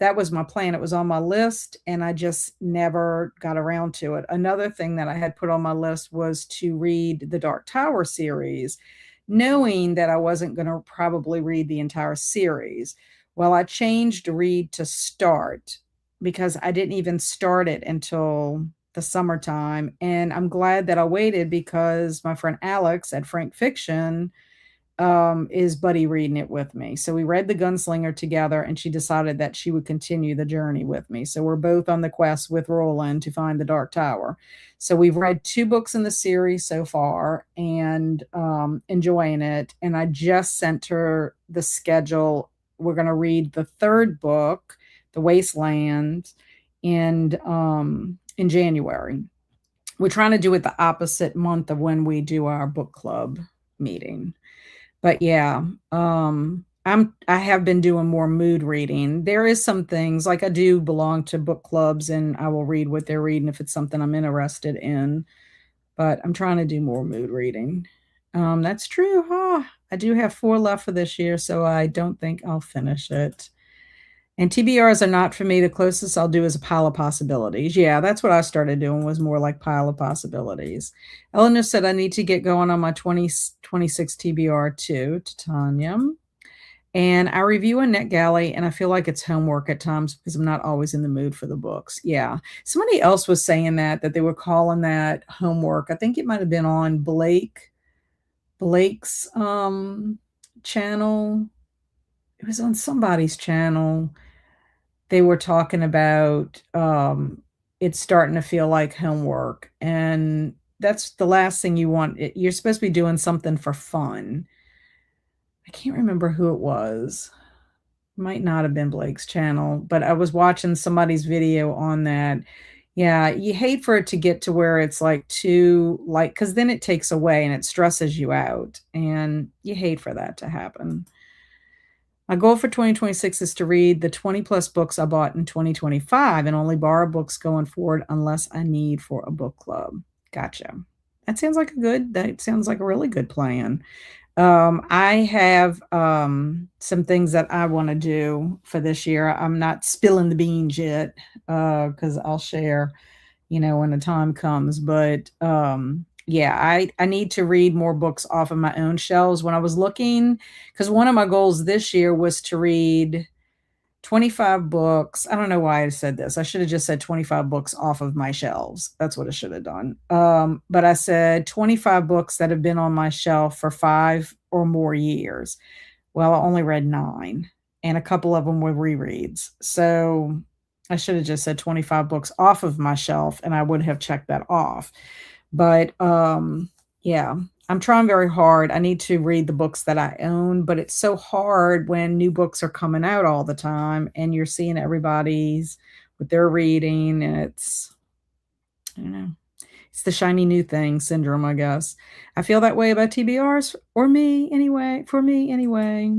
that was my plan. It was on my list, and I just never got around to it. Another thing that I had put on my list was to read the Dark Tower series. knowing that I wasn't going to probably read the entire series. Well, I changed read to start because I didn't even start it until the summertime. And I'm glad that I waited because my friend Alex at Frank Fiction is buddy reading it with me. So we read The Gunslinger together, and she decided that she would continue the journey with me. So we're both on the quest with Roland to find the Dark Tower. So we've read 2 books in the series so far and enjoying it. And I just sent her the schedule. We're going to read the 3rd book, The Wasteland, in January. We're trying to do it the opposite month of when we do our book club meeting. But yeah, I have been doing more mood reading. There is some things like I do belong to book clubs and I will read what they're reading if it's something I'm interested in, but I'm trying to do more mood reading. That's true, huh? I do have 4 left for this year, so I don't think I'll finish it. And TBRs are not for me. The closest I'll do is a pile of possibilities. Yeah, that's what I started doing, was more like pile of possibilities. Eleanor said I need to get going on my 2026 TBR too, to Tanya. And I review a NetGalley, and I feel like it's homework at times because I'm not always in the mood for the books. Yeah. Somebody else was saying that they were calling that homework. I think it might have been on Blake's channel. It was on somebody's channel. They were talking about it's starting to feel like homework, and that's the last thing you want. You're supposed to be doing something for fun. I can't remember who it was. Might not have been Blake's channel, but I was watching somebody's video on that. Yeah, you hate for it to get to where it's like too like, because then it takes away and it stresses you out, and you hate for that to happen. My goal for 2026 is to read the 20 plus books I bought in 2025 and only borrow books going forward unless I need for a book club. Gotcha. That sounds like a really good plan. I have some things that I want to do for this year. I'm not spilling the beans yet because I'll share, when the time comes. But yeah, I need to read more books off of my own shelves. When I was looking, because one of my goals this year was to read 25 books. I don't know why I said this. I should have just said 25 books off of my shelves. That's what I should have done. But I said 25 books that have been on my shelf for 5 or more years. Well, I only read 9, and a couple of them were rereads. So I should have just said 25 books off of my shelf, and I would have checked that off. But yeah, I'm trying very hard. I need to read the books that I own, but it's so hard when new books are coming out all the time and you're seeing everybody's what they're reading, and I don't know. It's the shiny new thing syndrome, I guess. I feel that way about TBRs or me anyway, for me anyway.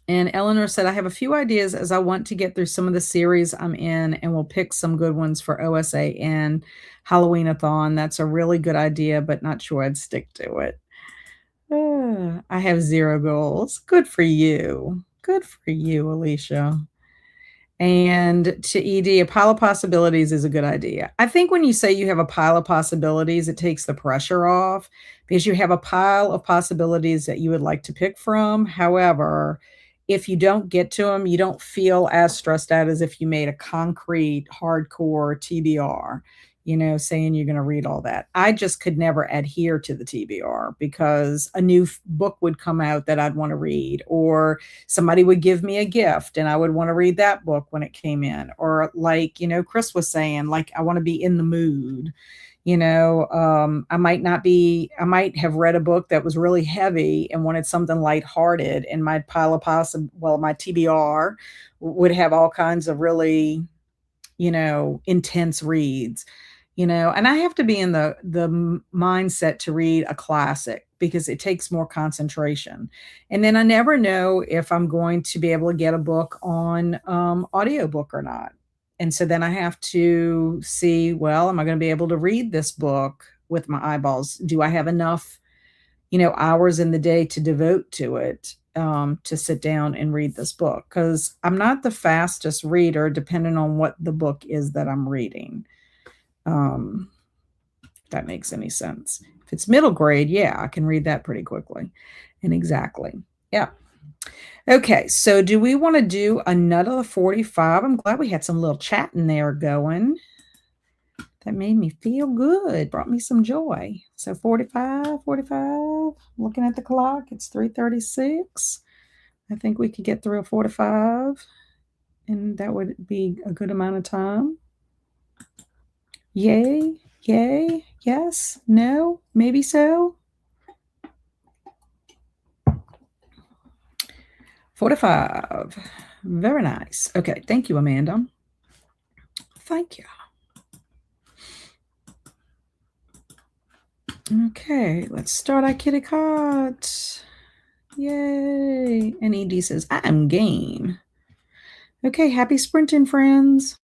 And Eleanor said, I have a few ideas as I want to get through some of the series I'm in, and we'll pick some good ones for OSA and Halloween-a-thon. That's a really good idea, but not sure I'd stick to it. I have 0 goals. Good for you. Good for you, Alicia. And to ED, a pile of possibilities is a good idea. I think when you say you have a pile of possibilities, it takes the pressure off because you have a pile of possibilities that you would like to pick from. However, if you don't get to them, you don't feel as stressed out as if you made a concrete, hardcore TBR, saying you're going to read all that. I just could never adhere to the TBR because a new book would come out that I'd want to read, or somebody would give me a gift and I would want to read that book when it came in. Or like, Chris was saying, like, I want to be in the mood. I might have read a book that was really heavy and wanted something lighthearted, and my my TBR would have all kinds of really, intense reads, and I have to be in the mindset to read a classic because it takes more concentration. And then I never know if I'm going to be able to get a book on audiobook or not. And so then I have to see, well, am I going to be able to read this book with my eyeballs? Do I have enough, hours in the day to devote to it, to sit down and read this book? Because I'm not the fastest reader, depending on what the book is that I'm reading. that makes any sense. If it's middle grade, yeah, I can read that pretty quickly. And exactly. Yeah. Okay, so do we want to do another 45? I'm glad we had some little chat in there going. That made me feel good, brought me some joy. So 45, 45, looking at the clock, it's 3:36. I think we could get through a 45, and that would be a good amount of time. Yay, yay, yes, no, maybe so. 45. Very nice. Okay, thank you, Amanda. Thank you. Okay, let's start our kitty cat. Yay. And ED says, I'm game. Okay, happy sprinting, friends.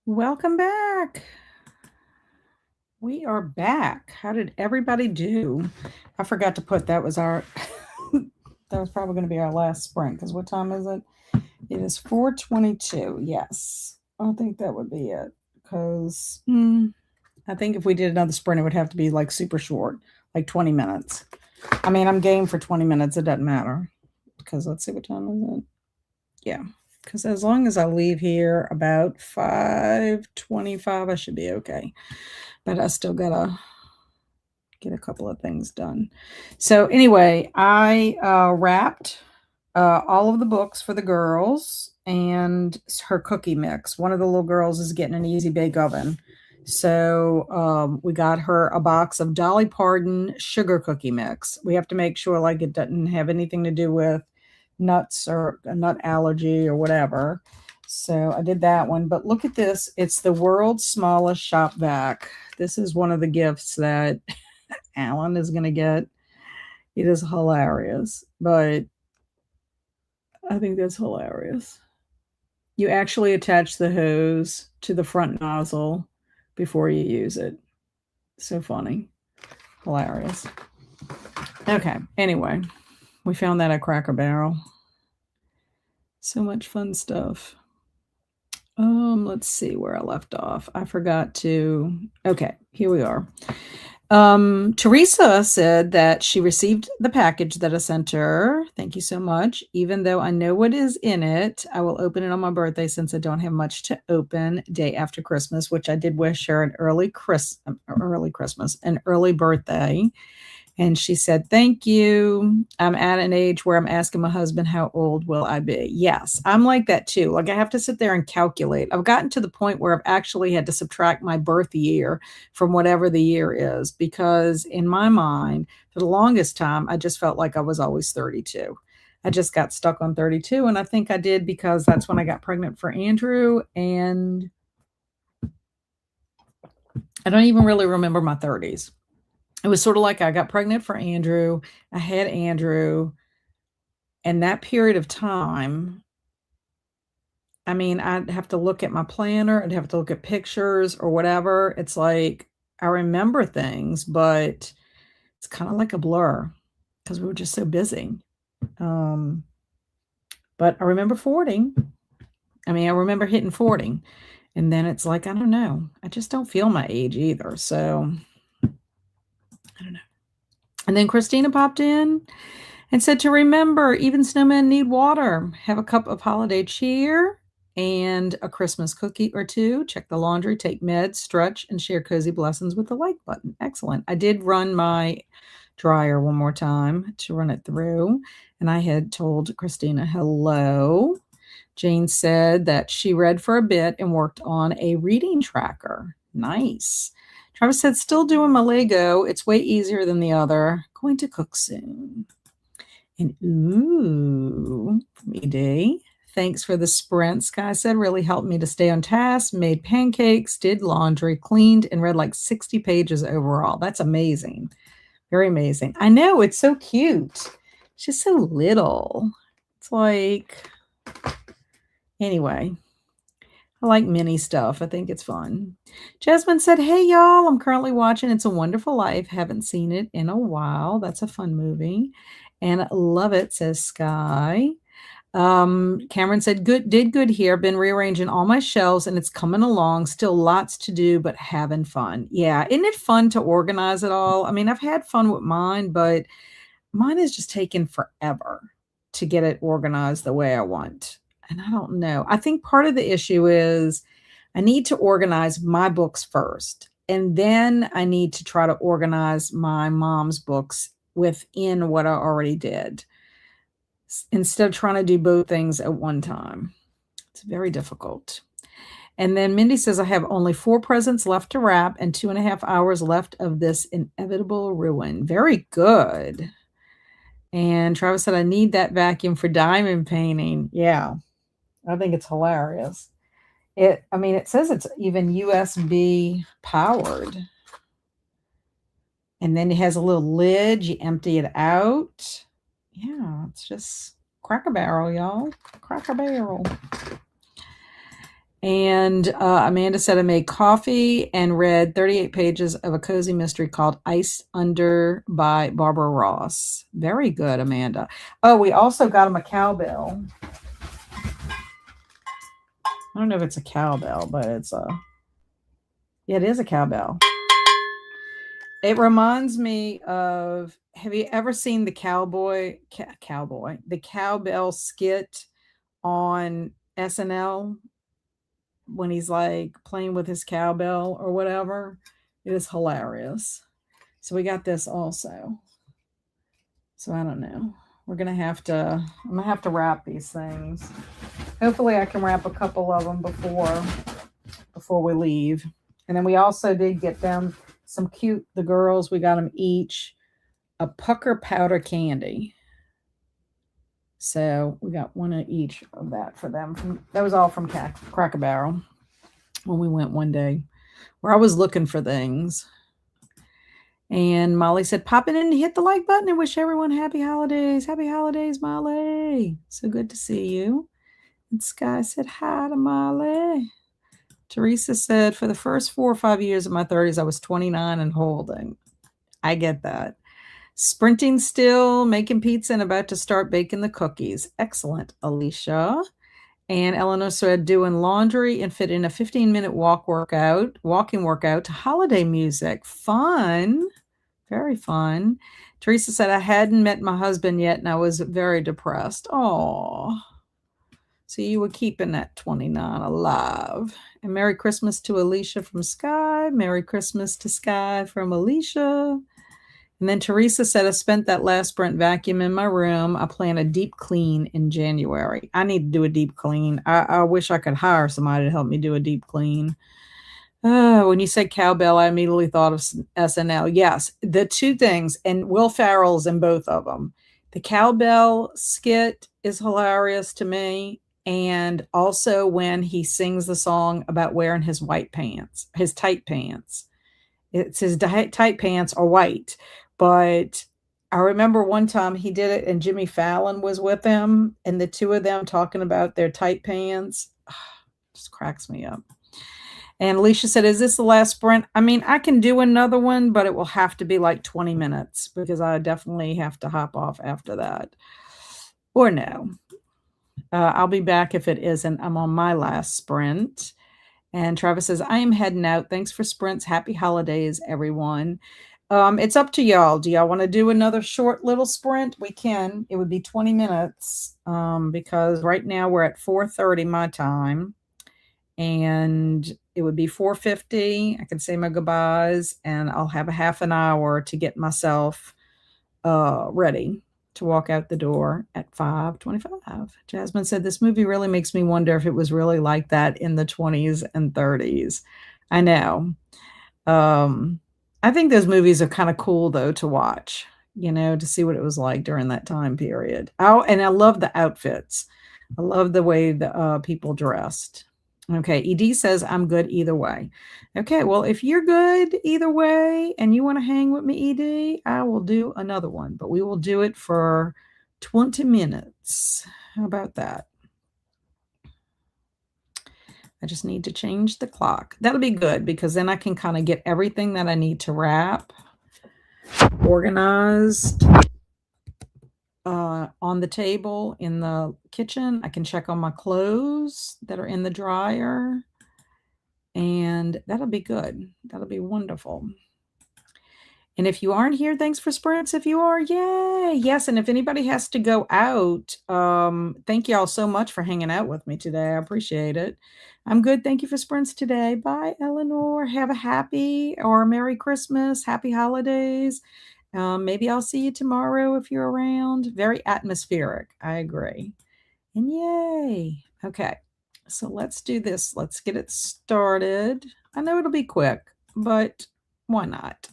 Welcome back. We are back. How did everybody do? I forgot to put that was our that was probably going to be our last sprint because what time is it? It is 4:22. Yes. I think that would be it because I think if we did another sprint, it would have to be like super short, like 20 minutes. I mean, I'm game for 20 minutes. It doesn't matter because let's see what time is it. Yeah. Because as long as I leave here about 5:25, I should be okay. But I still gotta get a couple of things done. So anyway, I wrapped all of the books for the girls and her cookie mix. One of the little girls is getting an easy bake oven. So we got her a box of Dolly Parton sugar cookie mix. We have to make sure like it doesn't have anything to do with nuts or a nut allergy or whatever. So I did that one. But look at this. It's the world's smallest shop vac. This is one of the gifts that Alan is going to get. It is hilarious. But I think that's hilarious. You actually attach the hose to the front nozzle before you use it. So funny. Hilarious. Okay. Anyway, we found that at Cracker Barrel. So much fun stuff. Let's see where I left off. I forgot to. Okay, here we are. Teresa said that she received the package that I sent her. Thank you so much. Even though I know what is in it, I will open it on my birthday since I don't have much to open day after Christmas, which I did wish her an early Christmas, an early birthday. And she said, thank you. I'm at an age where I'm asking my husband, how old will I be? Yes, I'm like that too. Like I have to sit there and calculate. I've gotten to the point where I've actually had to subtract my birth year from whatever the year is, because in my mind, for the longest time, I just felt like I was always 32. I just got stuck on 32. And I think I did because that's when I got pregnant for Andrew. And I don't even really remember my 30s. It was sort of like I got pregnant for Andrew. I had Andrew. And that period of time, I mean, I'd have to look at my planner. I'd have to look at pictures or whatever. It's like I remember things, but it's kind of like a blur because we were just so busy. But I remember fording. I mean, I remember hitting fording. And then it's like, I don't know. I just don't feel my age either. So I don't know. And then Christina popped in and said to remember, even snowmen need water. Have a cup of holiday cheer and a Christmas cookie or two. Check the laundry, take meds, stretch, and share cozy blessings with the like button. Excellent. I did run my dryer one more time to run it through, and I had told Christina hello. Jane said that she read for a bit and worked on a reading tracker. Nice. Travis said, still doing my Lego. It's way easier than the other. Going to cook soon. And ooh, from ED. Thanks for the sprint. Sky said, really helped me to stay on task, made pancakes, did laundry, cleaned, and read like 60 pages overall. That's amazing. Very amazing. I know, it's so cute. It's just so little. It's like, anyway, I like mini stuff. I think it's fun. Jasmine said, hey, y'all, I'm currently watching It's a Wonderful Life. Haven't seen it in a while. That's a fun movie. And love it, says Sky. Cameron said, did good here. Been rearranging all my shelves and it's coming along. Still lots to do, but having fun. Yeah. Isn't it fun to organize it all? I mean, I've had fun with mine, but mine is just taking forever to get it organized the way I want. And I don't know. I think part of the issue is I need to organize my books first. And then I need to try to organize my mom's books within what I already did, instead of trying to do both things at one time. It's very difficult. And then Mindy says, I have only 4 presents left to wrap and 2.5 hours left of this inevitable ruin. Very good. And Travis said, I need that vacuum for diamond painting. Yeah, I think it's hilarious. It says it's even USB powered. And then it has a little lid. You empty it out. Yeah, it's just Cracker Barrel, y'all. Cracker Barrel. And Amanda said I made coffee and read 38 pages of a cozy mystery called Ice Under by Barbara Ross. Very good, Amanda. Oh, we also got him a cowbell. I don't know if it's a cowbell, but yeah, it is a cowbell. It reminds me of, have you ever seen the the cowbell skit on SNL when he's like playing with his cowbell or whatever? It is hilarious. So we got this also. So I don't know. I'm gonna have to wrap these things. Hopefully I can wrap a couple of them before we leave. And then we also did get them the girls, we got them each a pucker powder candy. So we got one of each of that for them. That was all from Cracker Barrel when we went one day where I was looking for things. And Molly said, pop in and hit the like button and wish everyone happy holidays. Happy holidays, Molly. So good to see you. And Sky said hi to Molly. Teresa said, for the first 4 or 5 years of my 30s, I was 29 and holding. I get that. Sprinting still, making pizza, and about to start baking the cookies. Excellent, Alicia. And Eleanor said, doing laundry and fit in a 15-minute walking workout to holiday music. Fun. Very fun. Teresa said, I hadn't met my husband yet, and I was very depressed. Oh, so you were keeping that 29 alive. And Merry Christmas to Alicia from Sky. Merry Christmas to Sky from Alicia. And then Teresa said, I spent that last sprint vacuum in my room. I plan a deep clean in January. I need to do a deep clean. I wish I could hire somebody to help me do a deep clean. When you said cowbell, I immediately thought of SNL. Yes, the two things, and Will Ferrell's in both of them. The cowbell skit is hilarious to me. And also when he sings the song about wearing his tight pants. It's his tight pants are white. But I remember one time he did it and Jimmy Fallon was with him and the two of them talking about their tight pants. Just cracks me up. And Alicia said, is this the last sprint? I mean, I can do another one, but it will have to be like 20 minutes because I definitely have to hop off after that. Or no. I'll be back if it isn't. I'm on my last sprint. And Travis says, I am heading out. Thanks for sprints. Happy holidays, everyone. It's up to y'all. Do y'all want to do another short little sprint? We can. It would be 20 minutes because right now we're at 4:30 my time. And it would be 4:50. I can say my goodbyes and I'll have a half an hour to get myself ready to walk out the door at 5:25. Jasmine said, this movie really makes me wonder if it was really like that in the 20s and 30s. I know. I think those movies are kind of cool, though, to watch, to see what it was like during that time period. Oh, and I love the outfits. I love the way the people dressed. Okay, ED says I'm good either way. Okay, well, if you're good either way and you want to hang with me, ED, I will do another one, but we will do it for 20 minutes. How about that? I just need to change the clock. That'll be good because then I can kind of get everything that I need to wrap organized on the table in the kitchen. I can check on my clothes that are in the dryer. And that'll be good. That'll be wonderful. And if you aren't here, thanks for sprints. If you are, yay. Yes, and if anybody has to go out, thank you all so much for hanging out with me today. I appreciate it. I'm good. Thank you for sprints today. Bye, Eleanor. Have a happy or a Merry Christmas. Happy holidays. Maybe I'll see you tomorrow if you're around. Very atmospheric. I agree. And yay. Okay. So let's do this. Let's get it started. I know it'll be quick, but why not?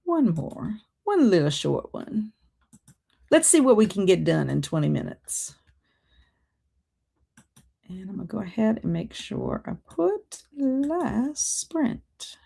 One more. One little short one. Let's see what we can get done in 20 minutes. And I'm going to go ahead and make sure I put last sprint.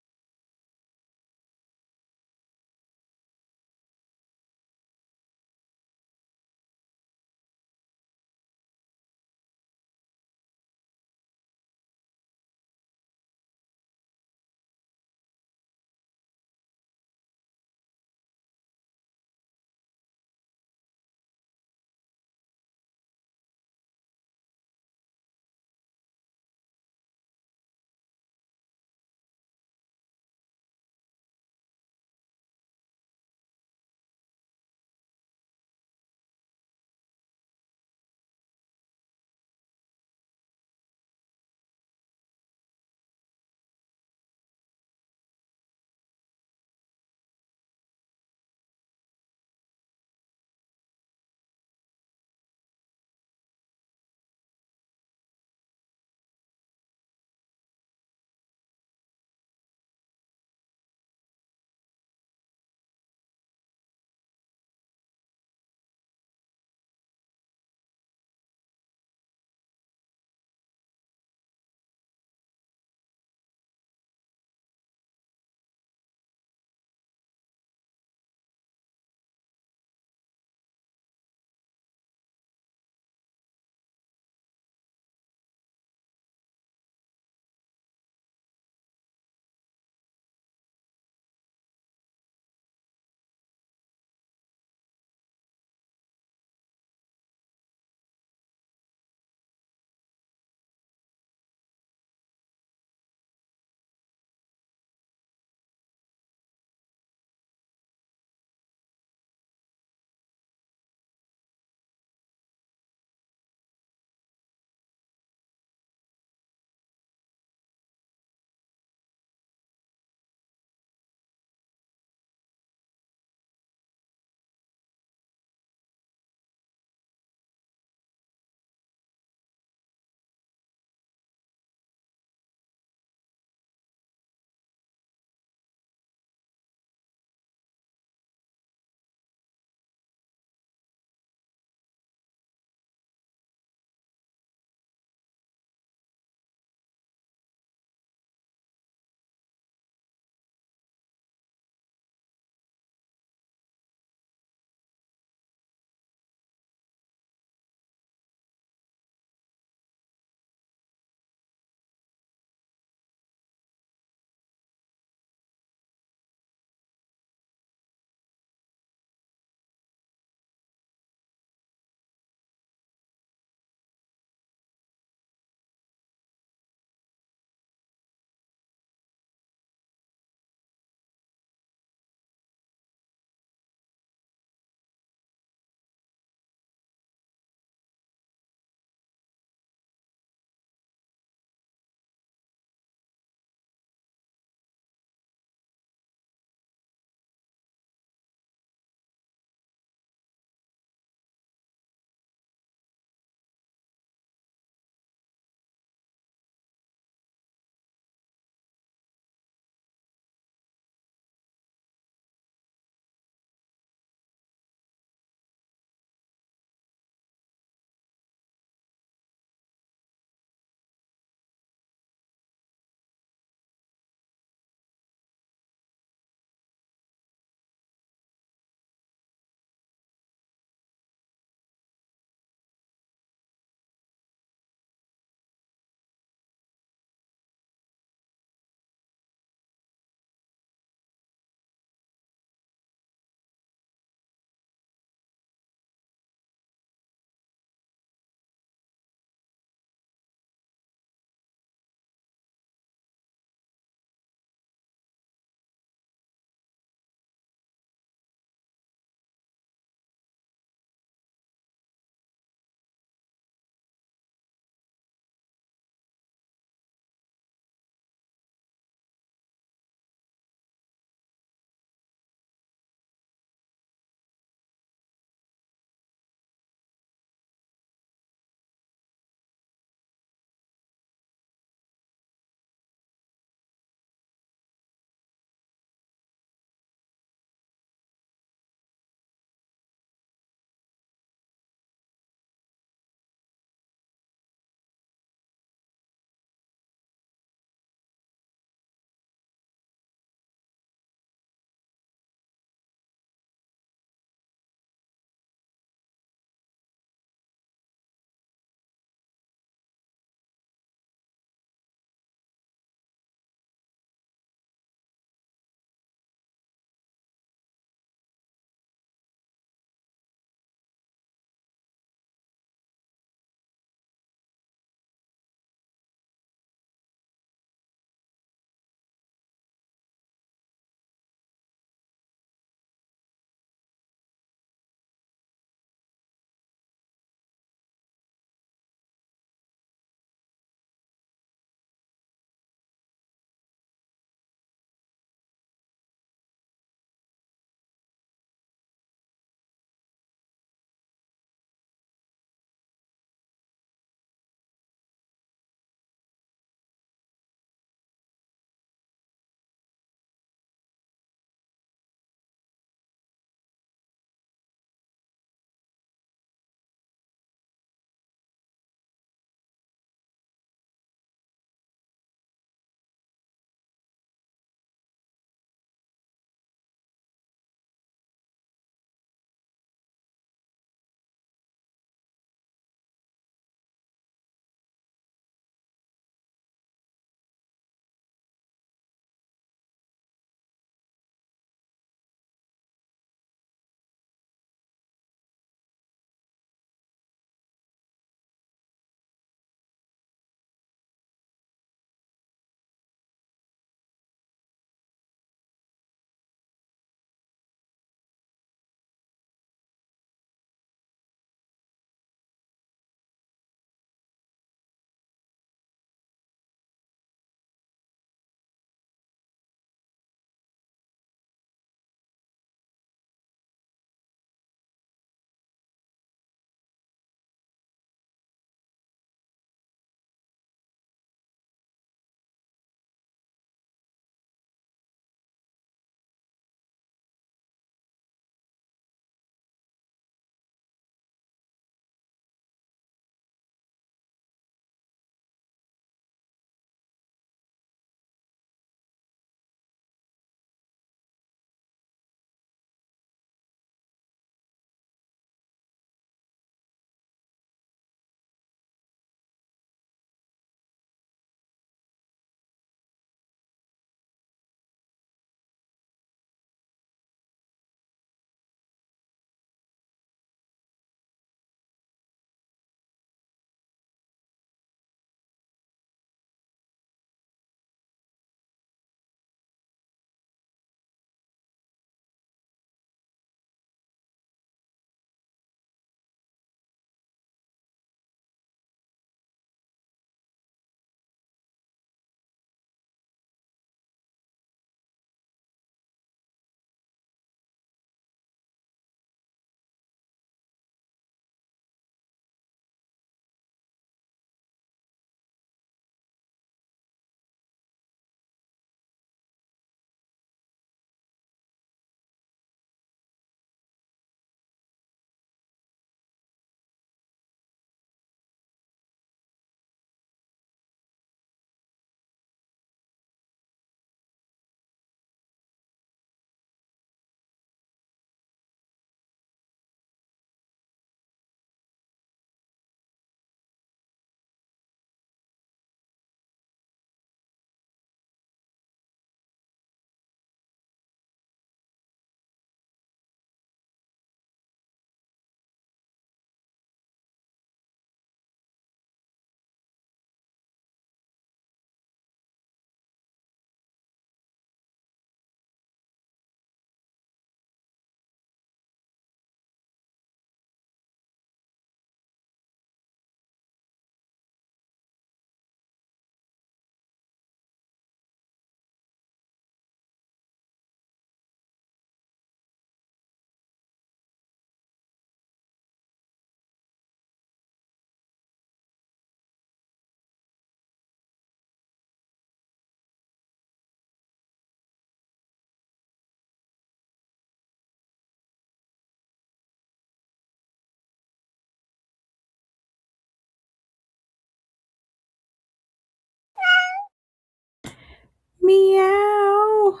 Meow.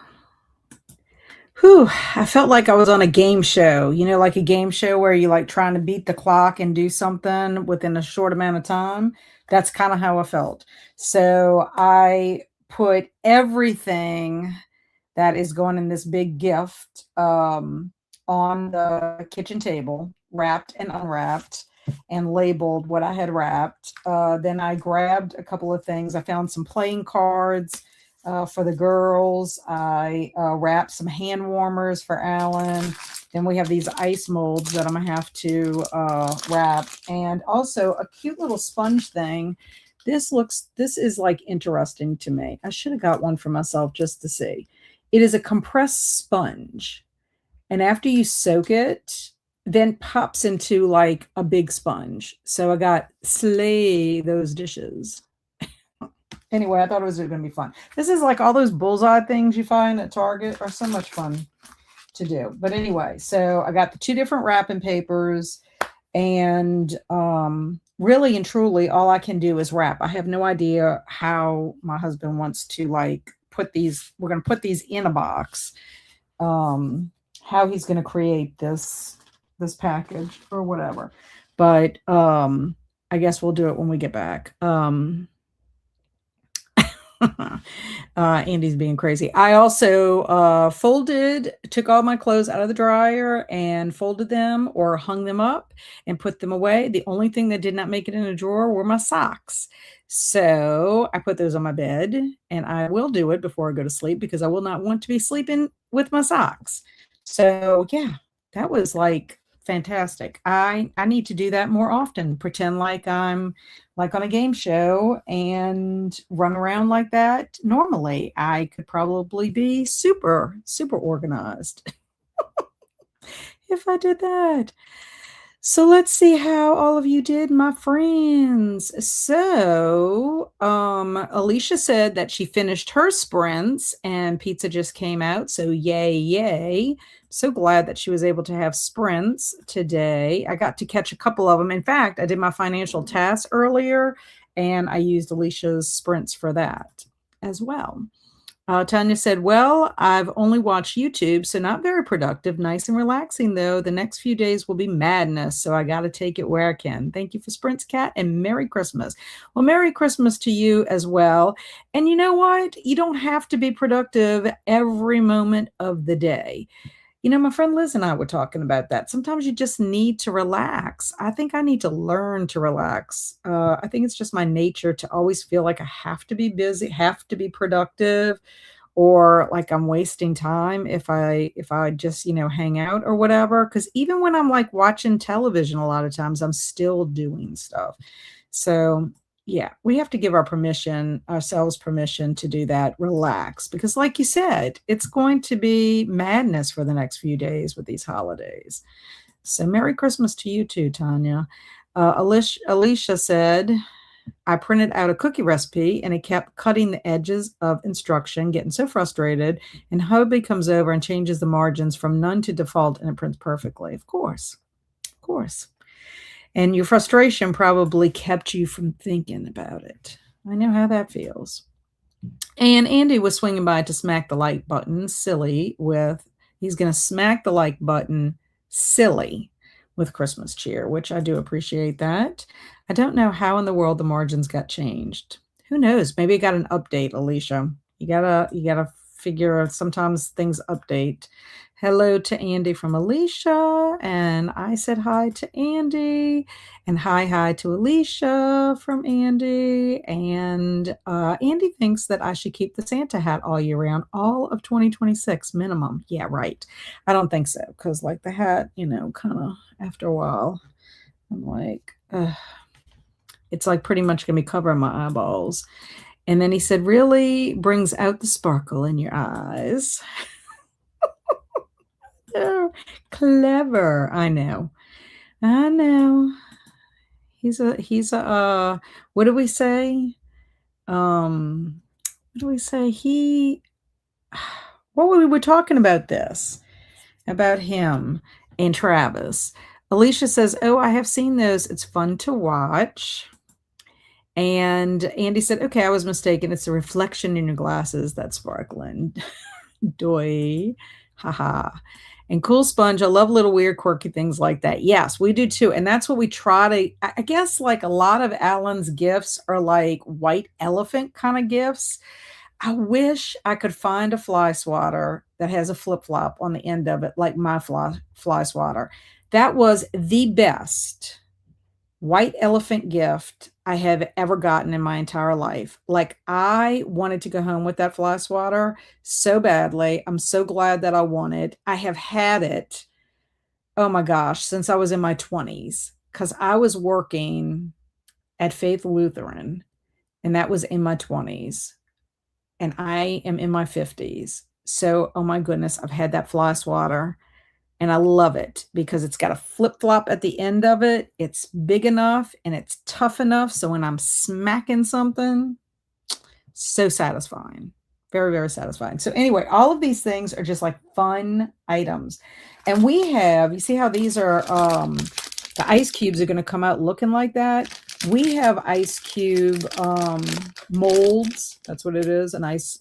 Whew, I felt like I was on a game show, like a game show where you like trying to beat the clock and do something within a short amount of time. That's kind of how I felt. So I put everything that is going in this big gift on the kitchen table, wrapped and unwrapped, and labeled what I had wrapped. Then I grabbed a couple of things. I found some playing cards for the girls. I wrapped some hand warmers for Alan. Then we have these ice molds that I'm gonna have to wrap, and also a cute little sponge thing. This is like interesting to me. I should have got one for myself just to see. It is a compressed sponge, and after you soak it, then pops into like a big sponge. So I got slay those dishes. Anyway, I thought it was going to be fun. This is like all those bullseye things you find at Target are so much fun to do. But anyway, so I got the two different wrapping papers, and really and truly all I can do is wrap. I have no idea how my husband wants to like put these. We're going to put these in a box. How he's going to create this package or whatever. But I guess we'll do it when we get back. Andy's being crazy. I also took all my clothes out of the dryer and folded them or hung them up and put them away. The only thing that did not make it in a drawer were my socks. So I put those on my bed, and I will do it before I go to sleep because I will not want to be sleeping with my socks. So yeah, that was like fantastic. I need to do that more often. Pretend like I'm like on a game show and run around like that. Normally, I could probably be super, super organized if I did that. So let's see how all of you did, my friends. So, Alicia said that she finished her sprints and pizza just came out. So yay, yay. So glad that she was able to have sprints today. I got to catch a couple of them. In fact, I did my financial task earlier and I used Alicia's sprints for that as well. Tanya said, well, I've only watched YouTube, so not very productive. Nice and relaxing, though. The next few days will be madness, so I got to take it where I can. Thank you for Sprints, Cat, and Merry Christmas. Well, Merry Christmas to you as well. And you know what? You don't have to be productive every moment of the day. My friend Liz and I were talking about that. Sometimes you just need to relax. I think I need to learn to relax. I think it's just my nature to always feel like I have to be busy, have to be productive, or like I'm wasting time if I just, hang out or whatever. Because even when I'm like watching television, a lot of times I'm still doing stuff. So yeah, we have to give ourselves permission to do that, relax, because like you said, it's going to be madness for the next few days with these holidays. So Merry Christmas to you too, Tanya. Alicia said, I printed out a cookie recipe and it kept cutting the edges of instruction, getting so frustrated, and hubby comes over and changes the margins from none to default and it prints perfectly. Of course. And your frustration probably kept you from thinking about it. I know how that feels. And Andy was swinging by to smack the like button, he's going to smack the like button silly with Christmas cheer, which I do appreciate that. I don't know how in the world the margins got changed. Who knows? Maybe it got an update, Alicia. You gotta figure sometimes things update. Hello to Andy from Alicia, and I said hi to Andy, and hi to Alicia from Andy, and Andy thinks that I should keep the Santa hat all year round, all of 2026 minimum. Yeah, right. I don't think so, because like the hat, kind of after a while, I'm like, it's like pretty much gonna be covering my eyeballs. And then he said, really brings out the sparkle in your eyes. Oh, clever. I know. He's a what do we say? What do we say? What we were talking about this, about him and Travis. Alicia says, oh, I have seen those. It's fun to watch. And Andy said, okay, I was mistaken. It's a reflection in your glasses that's sparkling. Doy. Haha. And Cool Sponge, I love little weird, quirky things like that. Yes, we do too. And that's what we try to, I guess, like a lot of Alan's gifts are like white elephant kind of gifts. I wish I could find a fly swatter that has a flip flop on the end of it, like my fly swatter. That was the best white elephant gift I have ever gotten in my entire life. Like, I wanted to go home with that fly swatter so badly. I'm so glad that I won it. I have had it, oh my gosh, since I was in my 20s, because I was working at Faith Lutheran, and that was in my 20s, and I am in my 50s. So, oh my goodness, I've had that fly swatter. And I love it because it's got a flip-flop at the end of it. It's big enough and it's tough enough, so when I'm smacking something, so satisfying. Very, very satisfying. So anyway, all of these things are just like fun items. And we have, you see how these are, the ice cubes are going to come out looking like that. We have ice cube molds. That's what it is, an ice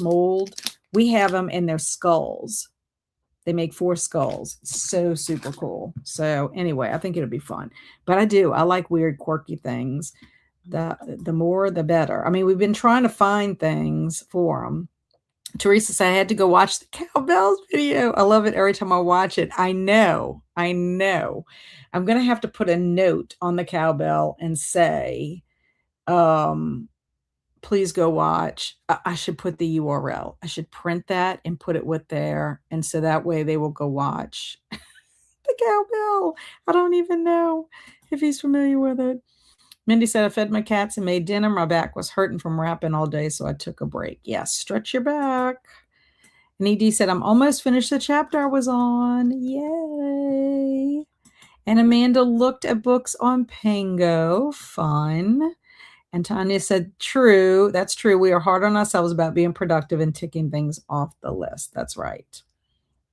mold. We have them in their skulls. They make 4 skulls. So super cool. So anyway, I think it'll be fun. But I like weird, quirky things. The more, the better. I mean, we've been trying to find things for them. Teresa said, I had to go watch the cowbells video. I love it every time I watch it. I know. I'm going to have to put a note on the cowbell and say, please go watch. I should put the URL. I should print that and put it with there. And so that way they will go watch the cowbell. I don't even know if he's familiar with it. Mindy said, I fed my cats and made dinner. My back was hurting from rapping all day, so I took a break. Yes, stretch your back. And ED said, I'm almost finished the chapter I was on. Yay. And Amanda looked at books on Pango. Fun. And Tanya said, true. That's true. We are hard on ourselves about being productive and ticking things off the list. That's right.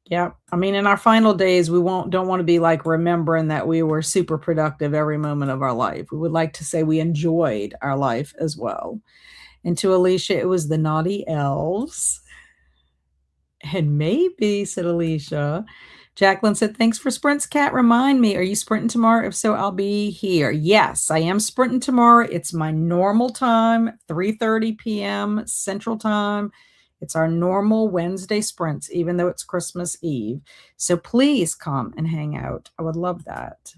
Yeah. I mean, in our final days, we don't want to be like remembering that we were super productive every moment of our life. We would like to say we enjoyed our life as well. And to Alicia, it was the naughty elves. And maybe, said Alicia. Jacqueline said, thanks for sprints, Kat. Remind me, are you sprinting tomorrow? If so, I'll be here. Yes, I am sprinting tomorrow. It's my normal time, 3:30 p.m. Central Time. It's our normal Wednesday sprints, even though it's Christmas Eve. So please come and hang out. I would love that.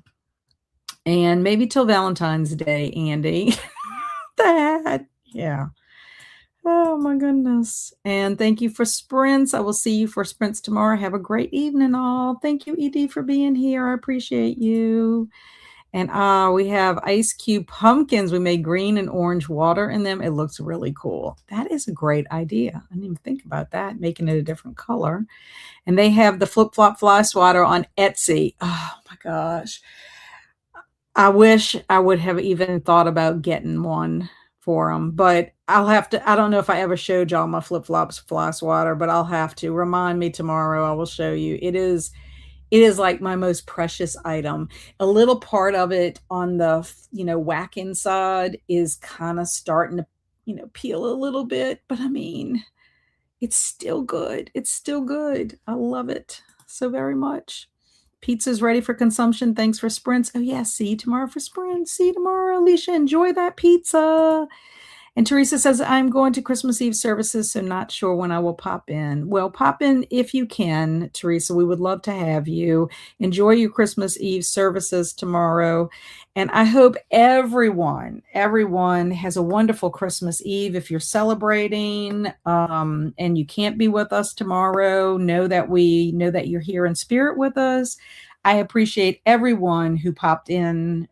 And maybe till Valentine's Day, Andy. That, yeah. Oh my goodness. And thank you for sprints. I will see you for sprints tomorrow. Have a great evening all. Thank you, ED, for being here. I appreciate you. And we have ice cube pumpkins. We made green and orange water in them. It looks really cool. That is a great idea. I didn't even think about that, making it a different color. And they have the flip-flop fly swatter on Etsy. Oh my gosh. I wish I would have even thought about getting one for them, but I'll have to. I don't know if I ever showed y'all my flip-flops fly swatter, but I'll have to. Remind me tomorrow. I will show you. It is like my most precious item. A little part of it on the, whack inside is kind of starting to, peel a little bit, but I mean, it's still good. It's still good. I love it so very much. Pizza's ready for consumption. Thanks for sprints. Oh yeah, see you tomorrow for sprints. See you tomorrow, Alicia. Enjoy that pizza. And Teresa says, I'm going to Christmas Eve services, so not sure when I will pop in. Well, pop in if you can, Teresa. We would love to have you. Enjoy your Christmas Eve services tomorrow. And I hope everyone has a wonderful Christmas Eve. If you're celebrating and you can't be with us tomorrow, know that you're here in spirit with us. I appreciate everyone who popped in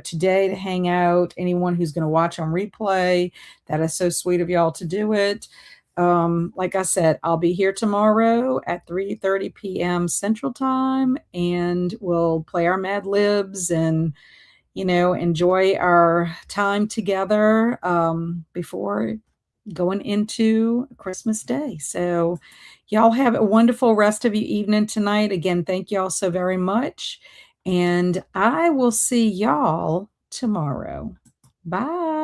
today to hang out, anyone who's going to watch on replay. That is so sweet of y'all to do it. Like I said, I'll be here tomorrow at 3:30 p.m. Central Time, and we'll play our Mad Libs and, enjoy our time together before going into Christmas Day. So y'all have a wonderful rest of your evening tonight. Again, thank y'all so very much. And I will see y'all tomorrow. Bye.